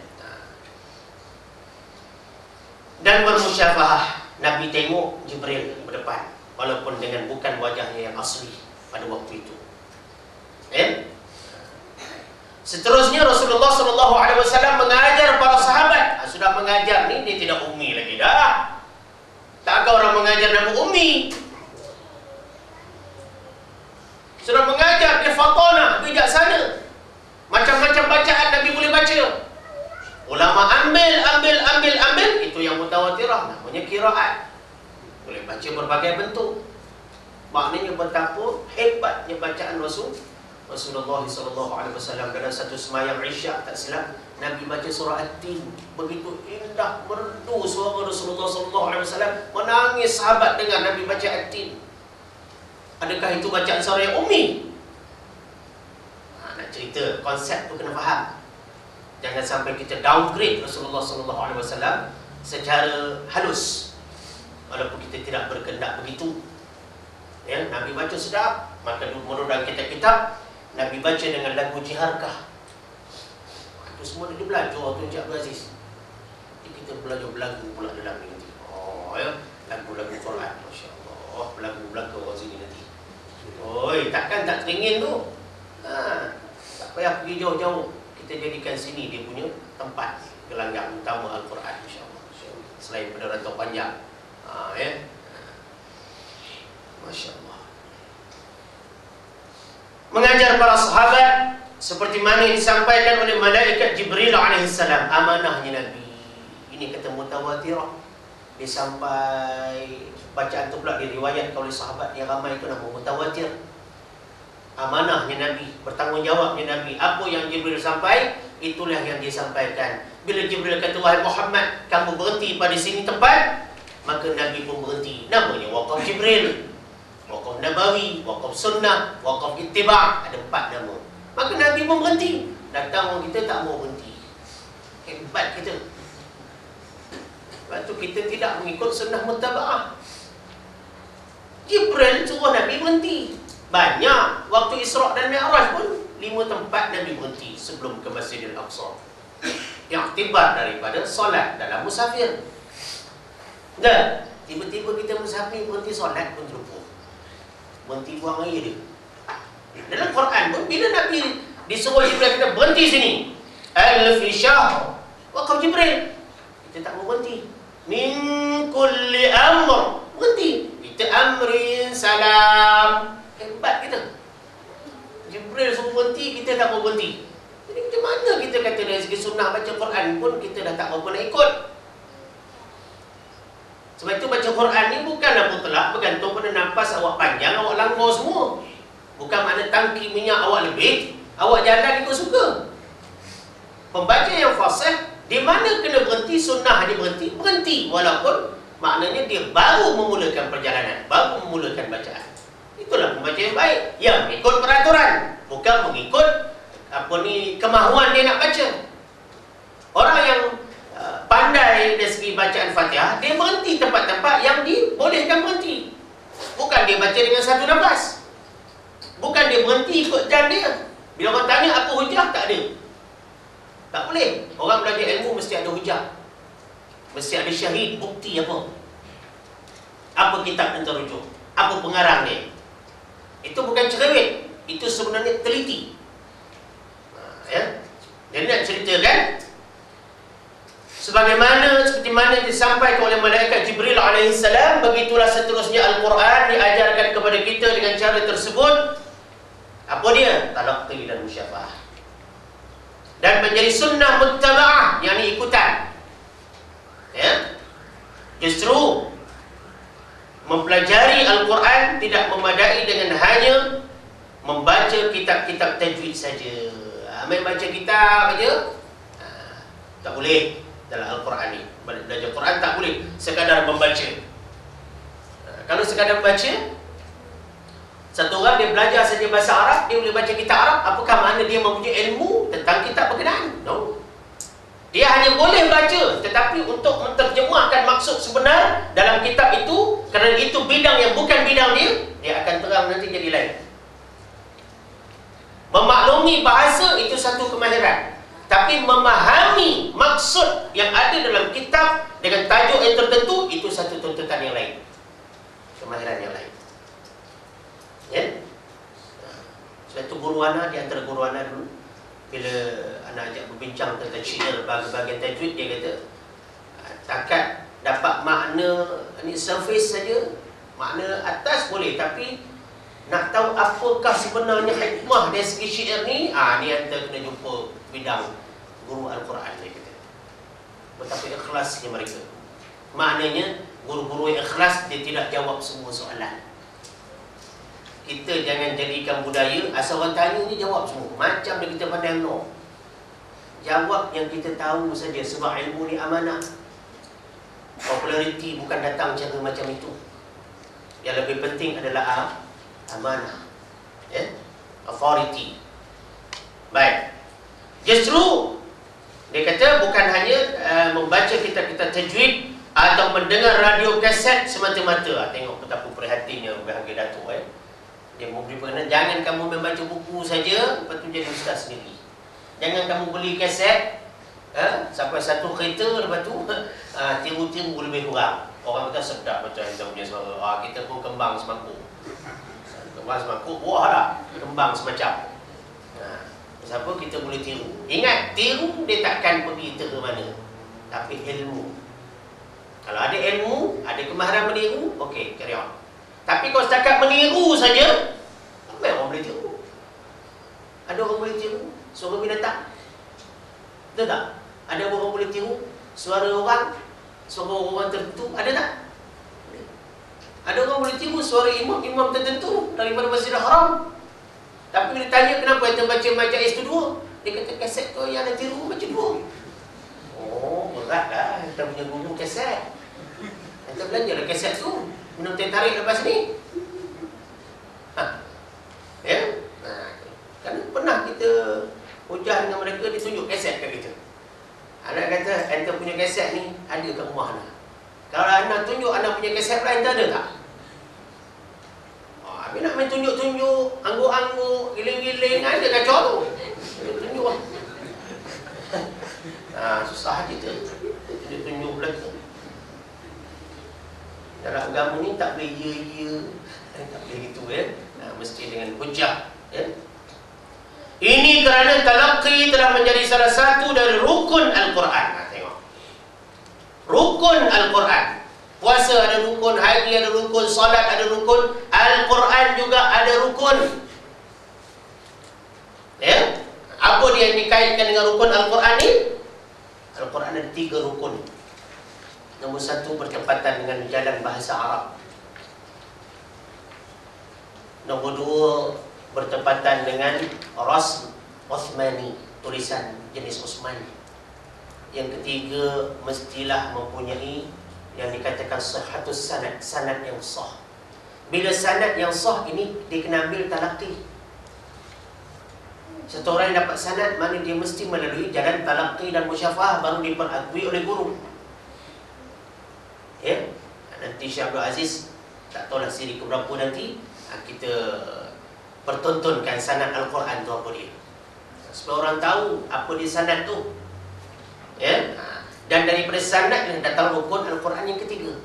Dan bermusyafahah, Nabi tengok Jibril berdepan, walaupun dengan bukan wajahnya yang asli pada waktu itu. Ya. Seterusnya Rasulullah SAW mengajar para sahabat. Sudah mengajar ni, dia tidak ummi lagi dah. Takkan orang mengajar nama ummi. Sudah mengajar, dia fatanah, bijaksana. Macam-macam bacaan Nabi boleh baca. Ulama ambil, itu yang mutawatirah, namanya qiraat. Boleh baca berbagai bentuk. Maknanya betapa hebatnya bacaan Rasulullah SAW. Dalam satu semayang Isyak tak silap, Nabi baca surah At-Tin. Begitu indah, merdu suara Rasulullah SAW. Menangis sahabat dengar Nabi baca At-Tin. Adakah itu bacaan seorang yang ummi? Nak cerita, konsep tu kena faham. Jangan sampai kita downgrade Rasulullah SAW secara halus, walaupun kita tidak berkehendak begitu. Ya, Nabi baca sedap, maka menurut kita kitab Nabi baca dengan lagu jiharkah. Itu semua dia belajar tu Encik Abdul Aziz. Jadi kita belajar lagu pula dalam ni nanti. Ya, lagu-lagu Quran, masya-Allah, lagu belaka orang sini nanti. Oi, takkan tak teringin tu. Tak payah pergi jauh-jauh. Kita jadikan sini dia punya tempat gelanggang utama Al-Quran, insya-Allah. Selain pada rantau panjang. Ya. Masya-Allah. Mengajar para sahabat seperti mana yang disampaikan oleh malaikat Jibril alaihissalam, amanahnya Nabi. Ini kata mutawatirah. Dia sampai bacaan tu pula diriwayatkan oleh sahabat yang ramai, itu nama mutawatir. Amanahnya Nabi, bertanggungjawabnya Nabi. Apa yang Jibril sampai, itulah yang dia sampaikan. Bila Jibril kata, wahai Muhammad, kamu berhenti pada sini tempat, maka Nabi pun berhenti. Namanya waqaf Jibril, waqaf Nabawi, waqaf Sunnah, waqaf Ittiba'. Ada 4 nama. Maka Nabi pun berhenti. Datang orang kita tak mau berhenti. Hebat kita. Sebab tu kita tidak mengikut sunnah muttaba'ah. Jibril suruh Nabi berhenti. Banyak. Waktu Isra' dan Mi'raj pun 5 tempat Nabi berhenti sebelum ke Masjidil Aqsa. Yang tiba daripada solat dalam musafir. Dan tiba-tiba kita musafir berhenti solat pun terlupa. Berhenti buang air dia. Dalam Quran pun bila Nabi disuruh Jibril kata berhenti sini, alfi syahr, waqaf Jibril, kita tak mau berhenti. Min kulli amr, berhenti. Kita amrin salam. Hebat kita. Jibril suruh berhenti, kita tak mau berhenti. Jadi macam mana kita kata dari segi sunnah baca Quran pun kita dah tak berapa nak ikut. Sebab itu baca Quran ni bukanlah mutlak bergantung pada nafas awak panjang, awak langgar semua. Bukan makna tangki minyak awak lebih, awak jalan ikut suka. Pembaca yang fasih, di mana kena berhenti, sunnah dia berhenti, berhenti. Walaupun maknanya dia baru memulakan perjalanan, baru memulakan bacaan. Itulah pembaca yang baik, yang mengikut peraturan, bukan mengikut kemahuan dia nak baca. Orang yang pandai dari segi bacaan Fatihah, dia berhenti tempat-tempat yang dibolehkan berhenti. Bukan dia baca dengan satu nafas. Bukan dia berhenti ikut jam dia. Bila orang tanya apa hujah, tak ada. Tak boleh. Orang belajar ilmu mesti ada hujah. Mesti ada syahid, bukti apa. Apa kitab yang terujuk, apa pengarang dia. Itu bukan cerewet, itu sebenarnya teliti. Ya. Jadi nak ceritakan seperti mana disampaikan oleh malaikat Jibril alaihissalam, begitulah seterusnya Al-Quran diajarkan kepada kita dengan cara tersebut. Apa dia? Talaqi dan musyafah. Dan menjadi sunnah muttaba'ah, yakni ikutan. Ya. Justru mempelajari Al-Quran tidak memadai dengan hanya membaca kitab-kitab tajwid saja. Main baca kitab saja, tak boleh dalam Al-Quran ni. Belajar Quran tak boleh sekadar membaca. Kalau sekadar baca, satu orang dia belajar saja bahasa Arab, dia boleh baca kitab Arab, apakah makna dia mempunyai ilmu tentang kitab berkenaan? No. Dia hanya boleh baca, tetapi untuk menterjemahkan maksud sebenar dalam kitab itu, kerana itu bidang yang bukan bidang dia, dia akan terang nanti jadi lain. Memaklumi bahasa itu satu kemahiran, tapi memahami maksud yang ada dalam kitab dengan tajuk yang tertentu, itu satu tuntutan yang lain, kemahiran yang lain. Ya. Sebab itu guru anak, di antara guru anak dulu, bila anak ajak berbincang tentang syair bahagian tajwid, dia kata takat dapat makna ni surface saja, makna atas boleh, tapi nak tahu apakah sebenarnya hikmah dari segi syair ni, ni anda kena jumpa bidang guru Al-Quran, dia kata. Betapa ikhlasnya mereka. Maknanya guru-guru yang ikhlas, dia tidak jawab semua soalan. Kita jangan jadikan budaya asal orang tanya ni jawab semua. Macam dia kita pandai no. Jawab yang kita tahu saja, sebab ilmu ni amanah. Populariti bukan datang cara macam itu. Yang lebih penting adalah amanah. Ya? Authority. Baik. Justru Dia kata bukan hanya membaca kitab-kitab tajwid atau mendengar radio kaset semata-mata. Tengok betapa prihatinnya bahagia Datuk. Dia memberi peranan, jangan kamu membaca buku saja, lepas tu jadi ustaz sendiri. Jangan kamu beli kaset sampai satu kereta, lepas tu tiru-tiru lebih kurang. Orang kata sedap macam kita punya suara. Kita pun kembang semangkuk. Kembang semangkuk, buah lah. Kembang semacam. Siapa kita boleh tiru. Ingat, tiru dia takkan pergi ke mana. Tapi ilmu. Kalau ada ilmu, ada kemahiran meniru, okey, carry on. Tapi kalau setakat meniru saja, apa yang orang boleh tiru? Ada orang boleh tiru suara binatang? Betul tak? Ada orang boleh tiru suara orang tertentu? Ada tak? Ada orang boleh tiru suara imam tertentu daripada Masjidil Haram. Tapi bila tanya kenapa kita baca majlis S2, dia kata kaset tu yang nak tiru baca dua. Oh, berat lah kita punya guru kaset. Kita belanjalah kaset tu, minum teh tarik lepas ni. Ya? Kerana pernah kita hujah dengan mereka, dia tunjuk kaset kat kita. Anak kata, anda punya kaset ni ada kat rumah anak. Kalau anak tunjuk anak punya kaset pula, anda ada tak? Habis nak main tunjuk-tunjuk, angguk-angguk, giling-giling, ada kacau tu. Tunjuk lah. Susah je tu. Tunjuk-tunjuk belakang. Dalam agama ni tak boleh ya-ya. Tak boleh gitu mesti dengan hujah. Ini kerana talaqi telah menjadi salah satu dari rukun Al-Quran. Tengok. Rukun Al-Quran. Puasa ada rukun, haji ada rukun, solat ada rukun, Al-Quran juga ada rukun. Ya? Apa dia dikaitkan dengan rukun Al-Quran ni? Al-Quran ada 3 rukun. Nombor 1 bertepatan dengan jalan bahasa Arab. Nombor 2 bertepatan dengan rasm Uthmani, tulisan jenis Uthmani. Yang ketiga, mestilah mempunyai yang dikatakan sihhatus sanad, sanad yang sah. Bila sanad yang sah ini dia kena ambil talaqi. Satu orang yang dapat sanad, mana dia mesti melalui jalan talaqi dan musyafahah baru diperakui oleh guru. Ya, nanti Syekh Abdul Aziz tak tahulah siri keberapa nanti kita pertontonkan sanad Al-Quran tu apa dia, supaya orang tahu apa dia sanad tu. Ya. Dan daripada sanad yang datang rukun Al-Quran yang ketiga.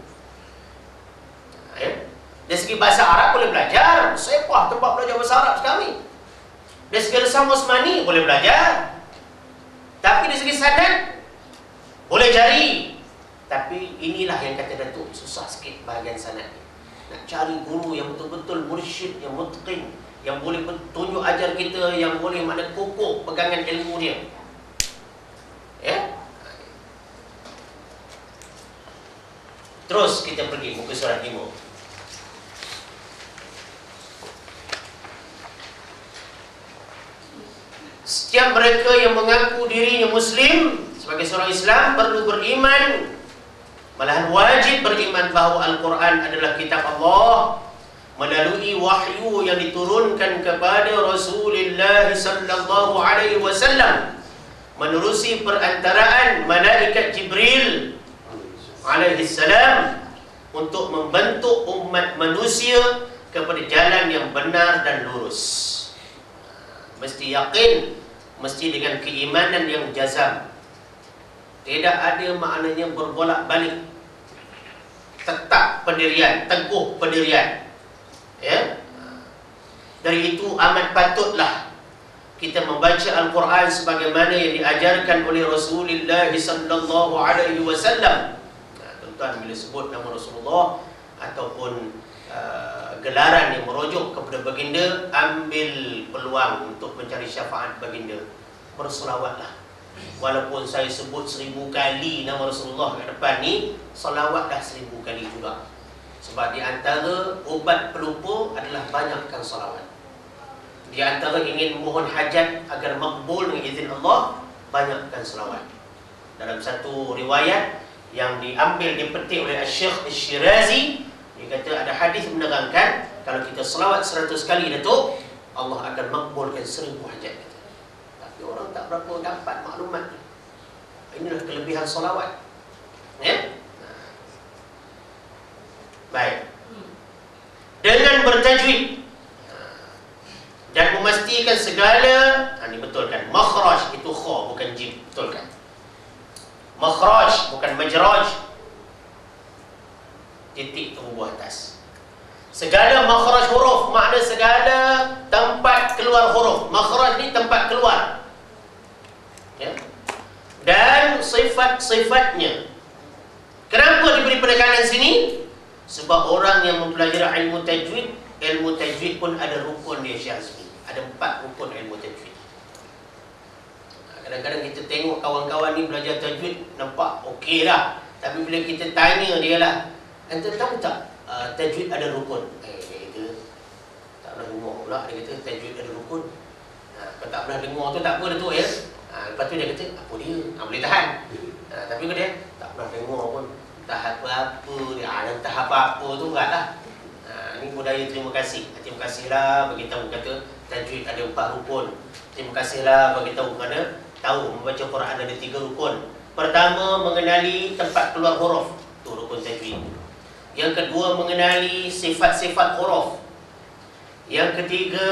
Ya. Dari segi bahasa Arab boleh belajar. Sepah tempat belajar bahasa Arab sekarang ni. Dari segi resam Uthmani boleh belajar. Tapi dari segi sanad boleh cari. Tapi inilah yang kata Datuk, susah sikit bahagian sanad ni. Nak cari guru yang betul-betul mursyid, yang mutqin, yang boleh tunjuk ajar kita, yang boleh mana kokoh pegangan ilmu dia. Ya. Terus kita pergi muka surat 5. Setiap mereka yang mengaku dirinya Muslim sebagai seorang Islam perlu beriman, malahan wajib beriman bahawa Al-Quran adalah kitab Allah melalui wahyu yang diturunkan kepada Rasulullah sallallahu alaihi wasallam menerusi perantaraan malaikat Jibril alaihi salam untuk membentuk umat manusia kepada jalan yang benar dan lurus. Mesti yakin, mesti dengan keimanan yang jazam. Tidak ada maknanya berbolak-balik. Tetap pendirian, teguh pendirian. Ya. Dari itu amat patutlah kita membaca Al-Quran sebagaimana yang diajarkan oleh Rasulullah sallallahu alaihi wasallam. Bila sebut nama Rasulullah ataupun gelaran yang merujuk kepada baginda, ambil peluang untuk mencari syafaat baginda. Berselawatlah. Walaupun saya sebut 1000 kali nama Rasulullah kat depan ni, salawatlah 1000 kali juga. Sebab di antara ubat pelupa adalah banyakkan salawat. Di antara ingin mohon hajat agar makbul dengan izin Allah, banyakkan salawat. Dalam satu riwayat yang diambil, dipetik oleh Syekh Syirazi, dia kata ada hadis menerangkan kalau kita selawat 100 kali Datuk, Allah akan makbulkan 1000 hajat. Tapi orang tak berapa dapat maklumat ni. Inilah kelebihan solawat. Ya? Baik. Dengan bertajwid dan memastikan segala, ini betul kan? Makhraj itu kha bukan jim, betul kan? Makhraj bukan majraj. Titik tumbuh atas. Segala makhraj huruf, makna segala tempat keluar huruf. Makhraj ni tempat keluar. Ya. Dan sifat-sifatnya. Kenapa diberi penekanan sini? Sebab orang yang mempelajari ilmu tajwid pun ada rukun dia, Syekh Azmi. Ada 4 rukun ilmu tajwid. Kadang-kadang kita tengok kawan-kawan ni belajar tajwid, nampak okey lah. Tapi bila kita tanya dia lah, anda tahu tak tajwid ada rukun? Dia kata, tak pernah dengar pula. Dia kata tajwid ada rukun. Kalau tak pernah dengar tu tak apa dah tu ya. Lepas tu dia kata, apa dia? Boleh tahan. Tapi dia tak pernah dengar pun. Tahap apa dia, dan tahap apa tu beratlah. Ini budaya terima kasih. Terima kasihlah bagi tahu kata tajwid ada 4 rukun. Terima kasihlah bagi tahu kerana tahu membaca Quran ada 3 rukun. Pertama, mengenali tempat keluar huruf. Tu rukun tajwid. Yang kedua, mengenali sifat-sifat huruf. Yang ketiga,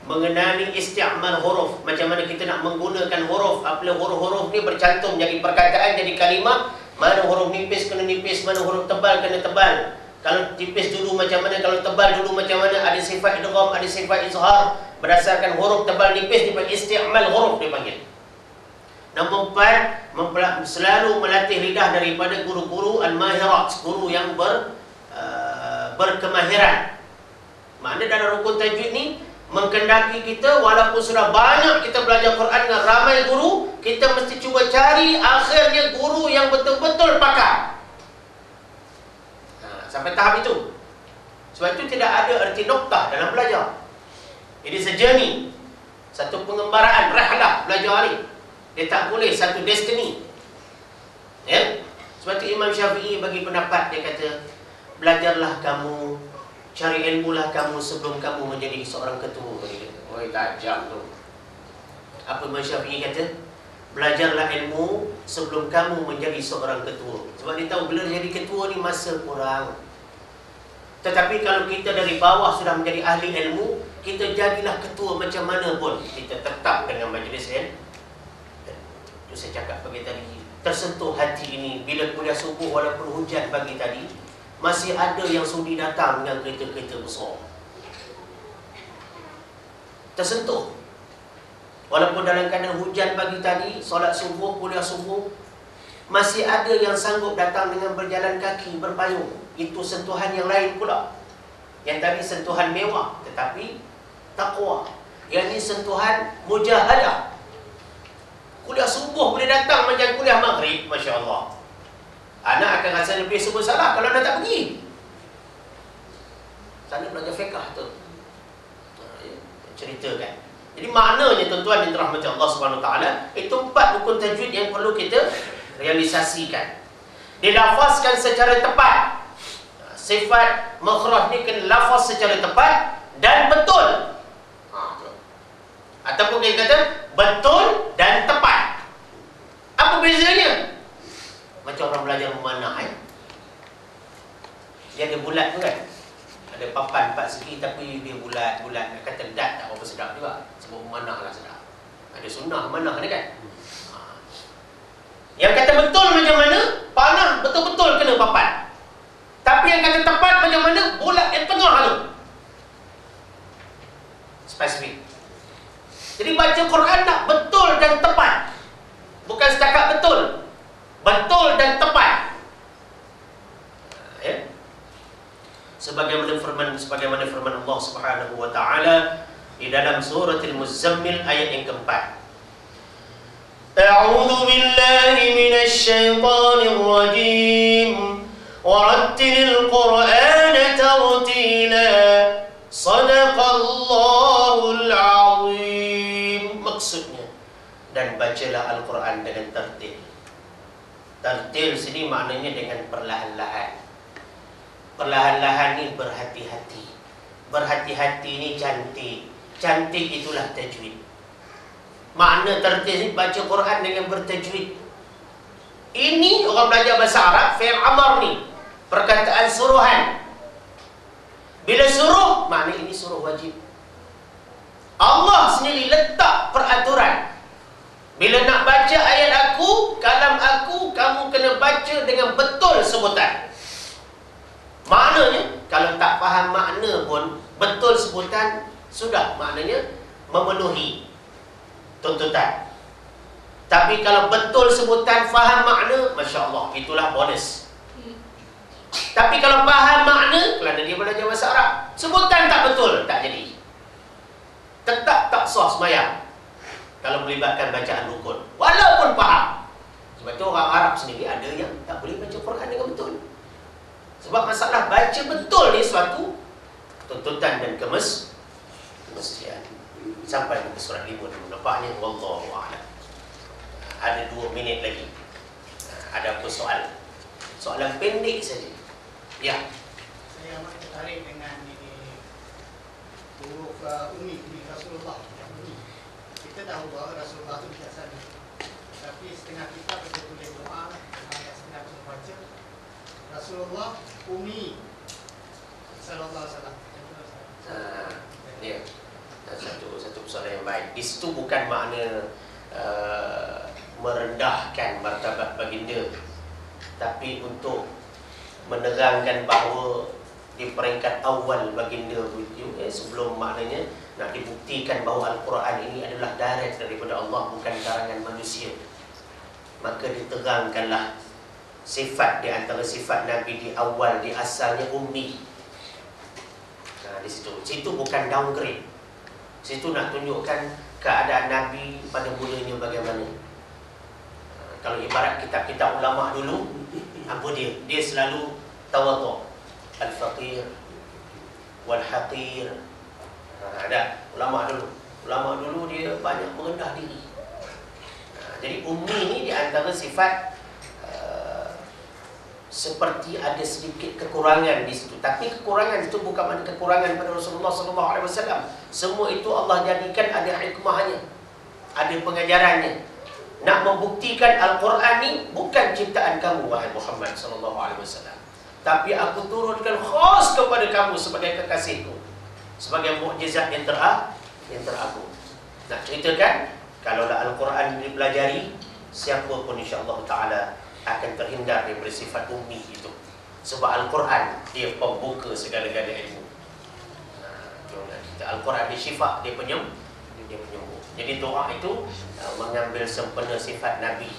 mengenali isti'mal huruf. Macam mana kita nak menggunakan huruf. Apabila huruf-huruf ni bercantum jadi perkataan, jadi kalimah. Mana huruf nipis kena nipis, mana huruf tebal kena tebal. Kalau tipis dulu macam mana, kalau tebal dulu macam mana. Ada sifat idgham, ada sifat izhar. Berdasarkan huruf tebal nipis dipanggil isti'mal huruf dipanggil. Nombor 4, selalu melatih lidah daripada guru-guru al-mahirat, guru yang berkemahiran. Maknanya dalam rukun tajwid ni mengkendaki kita, walaupun sudah banyak kita belajar Quran dengan ramai guru, kita mesti cuba cari akhirnya guru yang betul-betul pakar. Sampai tahap itu. Sebab itu tidak ada erti noktah dalam belajar. Jadi sejourney, satu pengembaraan, rahlah belajar ni. Dia tak boleh satu destiny. Ya? Sebab itu Imam Syafi'i bagi pendapat, dia kata, belajarlah kamu, cari ilmulah kamu sebelum kamu menjadi seorang ketua. Oh, tajam tu. Apa Imam Syafi'i kata? Belajarlah ilmu sebelum kamu menjadi seorang ketua. Sebab dia tahu bila jadi ketua ni masa kurang. Tetapi kalau kita dari bawah sudah menjadi ahli ilmu, kita jadilah ketua macam mana pun, kita tetap dengan majlis ilmu. Itu saya cakap pagi tadi, tersentuh hati ini bila kuliah subuh walaupun hujan pagi tadi, masih ada yang sudi datang dengan kereta-kereta besar. Tersentuh. Walaupun dalam keadaan hujan pagi tadi, solat subuh, kuliah subuh, masih ada yang sanggup datang dengan berjalan kaki, berpayung. Itu sentuhan yang lain pula. Yang tadi sentuhan mewah, tetapi taqwa. Yang ini sentuhan mujahadah. Kuliah subuh boleh datang macam kuliah maghrib, Masya Allah. Anak akan rasa lebih sebut salah kalau anda tak pergi. Sana belajar fiqh tu. Ceritakan. Jadi maknanya tuan-tuan yang dirahmati Allah Subhanahu Wa Taala, itu 4 rukun tajwid yang perlu kita realisasikan. Dilafazkan secara tepat. Sifat makhraj ni kena lafaz secara tepat dan betul. Ataupun kita kata betul dan tepat. Apa bezanya? Macam orang belajar memanah dia ada bulat tu kan, ada papan 4 segi tapi dia bulat-bulat. Nak kata dat tak apa sedap juga, sebab memanah lah sedap. Ada sunnah memanah ni kan. Yang kata betul macam mana, panah betul-betul kena papan. Tapi yang kata tepat macam mana, bulat yang tengah tu. Spesifik. Jadi baca Quran nak betul dan tepat. Bukan setakat betul. Betul dan tepat. Ya. Sebagaimana firman Allah Subhanahu Wa Taala di dalam surah Al-Muzammil ayat yang keempat. A'udzu billahi minasy syaithanir rajim. Warattilil Qur'ana tartila. Sadaqallahul azim. Maksudnya, dan bacalah Al-Quran dengan tertil. Tertil sini maknanya dengan perlahan-lahan. Perlahan-lahan ni berhati-hati. Berhati-hati ni cantik. Cantik itulah tajwid. Makna tertib baca Quran dengan bertajwid. Ini orang belajar bahasa Arab, fi'il amar ni, perkataan suruhan. Bila suruh, makna ini suruh wajib. Allah sendiri letak peraturan. Bila nak baca ayat aku, kalam aku, kamu kena baca dengan betul sebutan. Maknanya, kalau tak faham makna pun, betul sebutan, sudah maknanya memenuhi tuntutan. Tapi kalau betul sebutan, faham makna, Masya Allah, itulah bonus. Tapi kalau faham makna, kerana dia belajar bahasa Arab, sebutan tak betul, tak jadi. Tetap tak sah sembahyang kalau melibatkan bacaan rukun, walaupun faham. Sebab itu orang Arab sendiri ada yang tak boleh baca Quran dengan betul. Sebab masalah baca betul ni suatu tuntutan dan kemestian. Sampai ke surat 5 dulu. Nampaknya wallahu a'lam. Ada 2 minit lagi. Ada apa soal? Soalan pendek saja. Ya. Saya amat tertarik dengan ini huruf umi di Rasulullah. Kita tahu bahawa Rasulullah itu bijaksana. Tapi setengah kita betul-betul doa, yang setengah kita baca Rasulullah umi sallallahu alaihi wasallam. Ya. Satu persoalan yang baik. Di situ bukan makna merendahkan martabat baginda, tapi untuk menerangkan bahawa di peringkat awal baginda sebelum maknanya nak dibuktikan bahawa Al-Quran ini adalah direct daripada Allah, bukan karangan manusia. Maka diterangkanlah sifat di antara sifat Nabi di awal, di asalnya ummi. Di situ bukan downgrade. Situ nak tunjukkan keadaan Nabi pada mulanya bagaimana. Kalau ibarat kitab-kitab ulama dulu, apa dia? Dia selalu tawadhu. Al-faqir wal-haqir. Ada ulama dulu dia banyak merendah diri. Jadi ummi ni di antara sifat seperti ada sedikit kekurangan di situ. Tapi kekurangan itu bukan makna kekurangan pada Rasulullah SAW. Semua itu Allah jadikan ada hikmahnya, ada pengajarannya. Nak membuktikan Al-Quran ni bukan ciptaan kamu, wahai Muhammad SAW. Tapi aku turunkan khas kepada kamu sebagai kekasihku, sebagai mukjizat yang teragung. Nak ceritakan, kalaulah Al-Quran dipelajari, siapa pun insya-Allah Ta'ala akan terhindar daripada sifat ummi itu. Sebab Al-Quran dia pembuka segala-gala ilmu. Al-Quran dia syifa, dia penyembuh. Jadi doa itu mengambil sempena sifat Nabi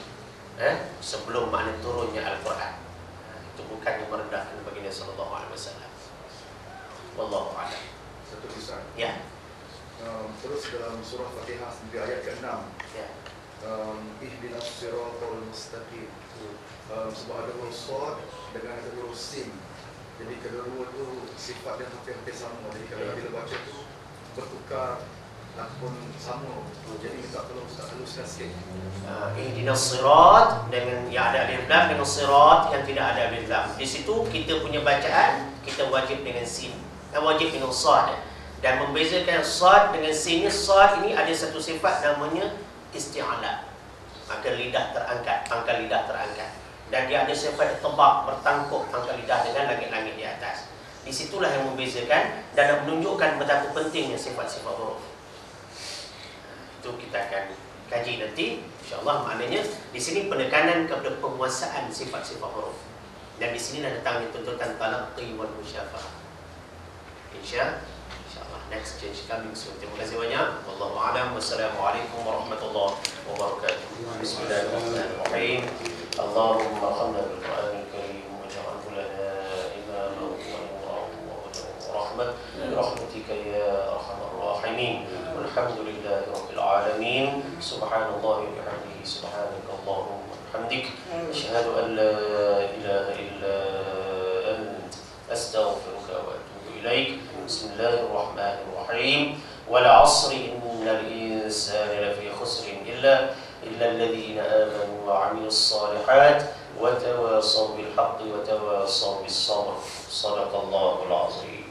sebelum makna turunnya Al-Quran. Itu bukannya merendahkan baginda sallallahu alaihi wasallam. Wallahu a'lam. Satu kisah. Ya. Terus dalam surah Fatihah di ayat ke-6. Ya. Ihdinas siratal mustaqim. Sebab ada huruf shad dengan ada huruf sin. Jadi kedua-dua tu sifat dia hampir-hampir sama. Jadi kalau bila baca tu bertukar ataupun sama. Jadi minta tolong Ustaz haluskan sikit. Ihdinas sirat dengan yang ada alif lam dengan sirat yang tidak ada alif lam. Di situ kita punya bacaan kita wajib dengan sin, wajib dengan sad. Dan membezakan sad dengan sin, sad ini ada satu sifat namanya isti'ala. Maka lidah terangkat, pangkal lidah terangkat. Dan dia ada sifat tebak, bertangkup pangkal lidah dengan langit-langit di atas. Di situlah yang membezakan dan menunjukkan betapa pentingnya sifat-sifat huruf. Itu kita akan kaji nanti, insya-Allah. Maknanya di sini penekanan kepada penguasaan sifat-sifat huruf. Dan di sini datangnya tuntutan talaqqi wal musyafahah. Insya-Allah next change coming soon. Terima kasih banyak. Wallahu a'lam. Wassalamualaikum warahmatullahi wabarakatuh. Bismillahirrahmanirrahim. Allahumma arhamna bil Qur'anil Karim waj'alhu lana imaman wa nuran wa hudan wa rahmah bi rahmatika ya arhamar rahimin. Walhamdulillahi rabbil alamin. Subhanallahi wa bihamdihi subhanakallahumma wa bihamdik asyhadu an la ilaha illa anta astaghfiruka wa atubu ilaik. Bismillahirrahmanirrahim. Wal 'asri innal insana lafi khusrin illa الذين آمنوا وعملوا الصالحات وتواصوا بالحق وتواصوا بالصبر. صدق الله العظيم.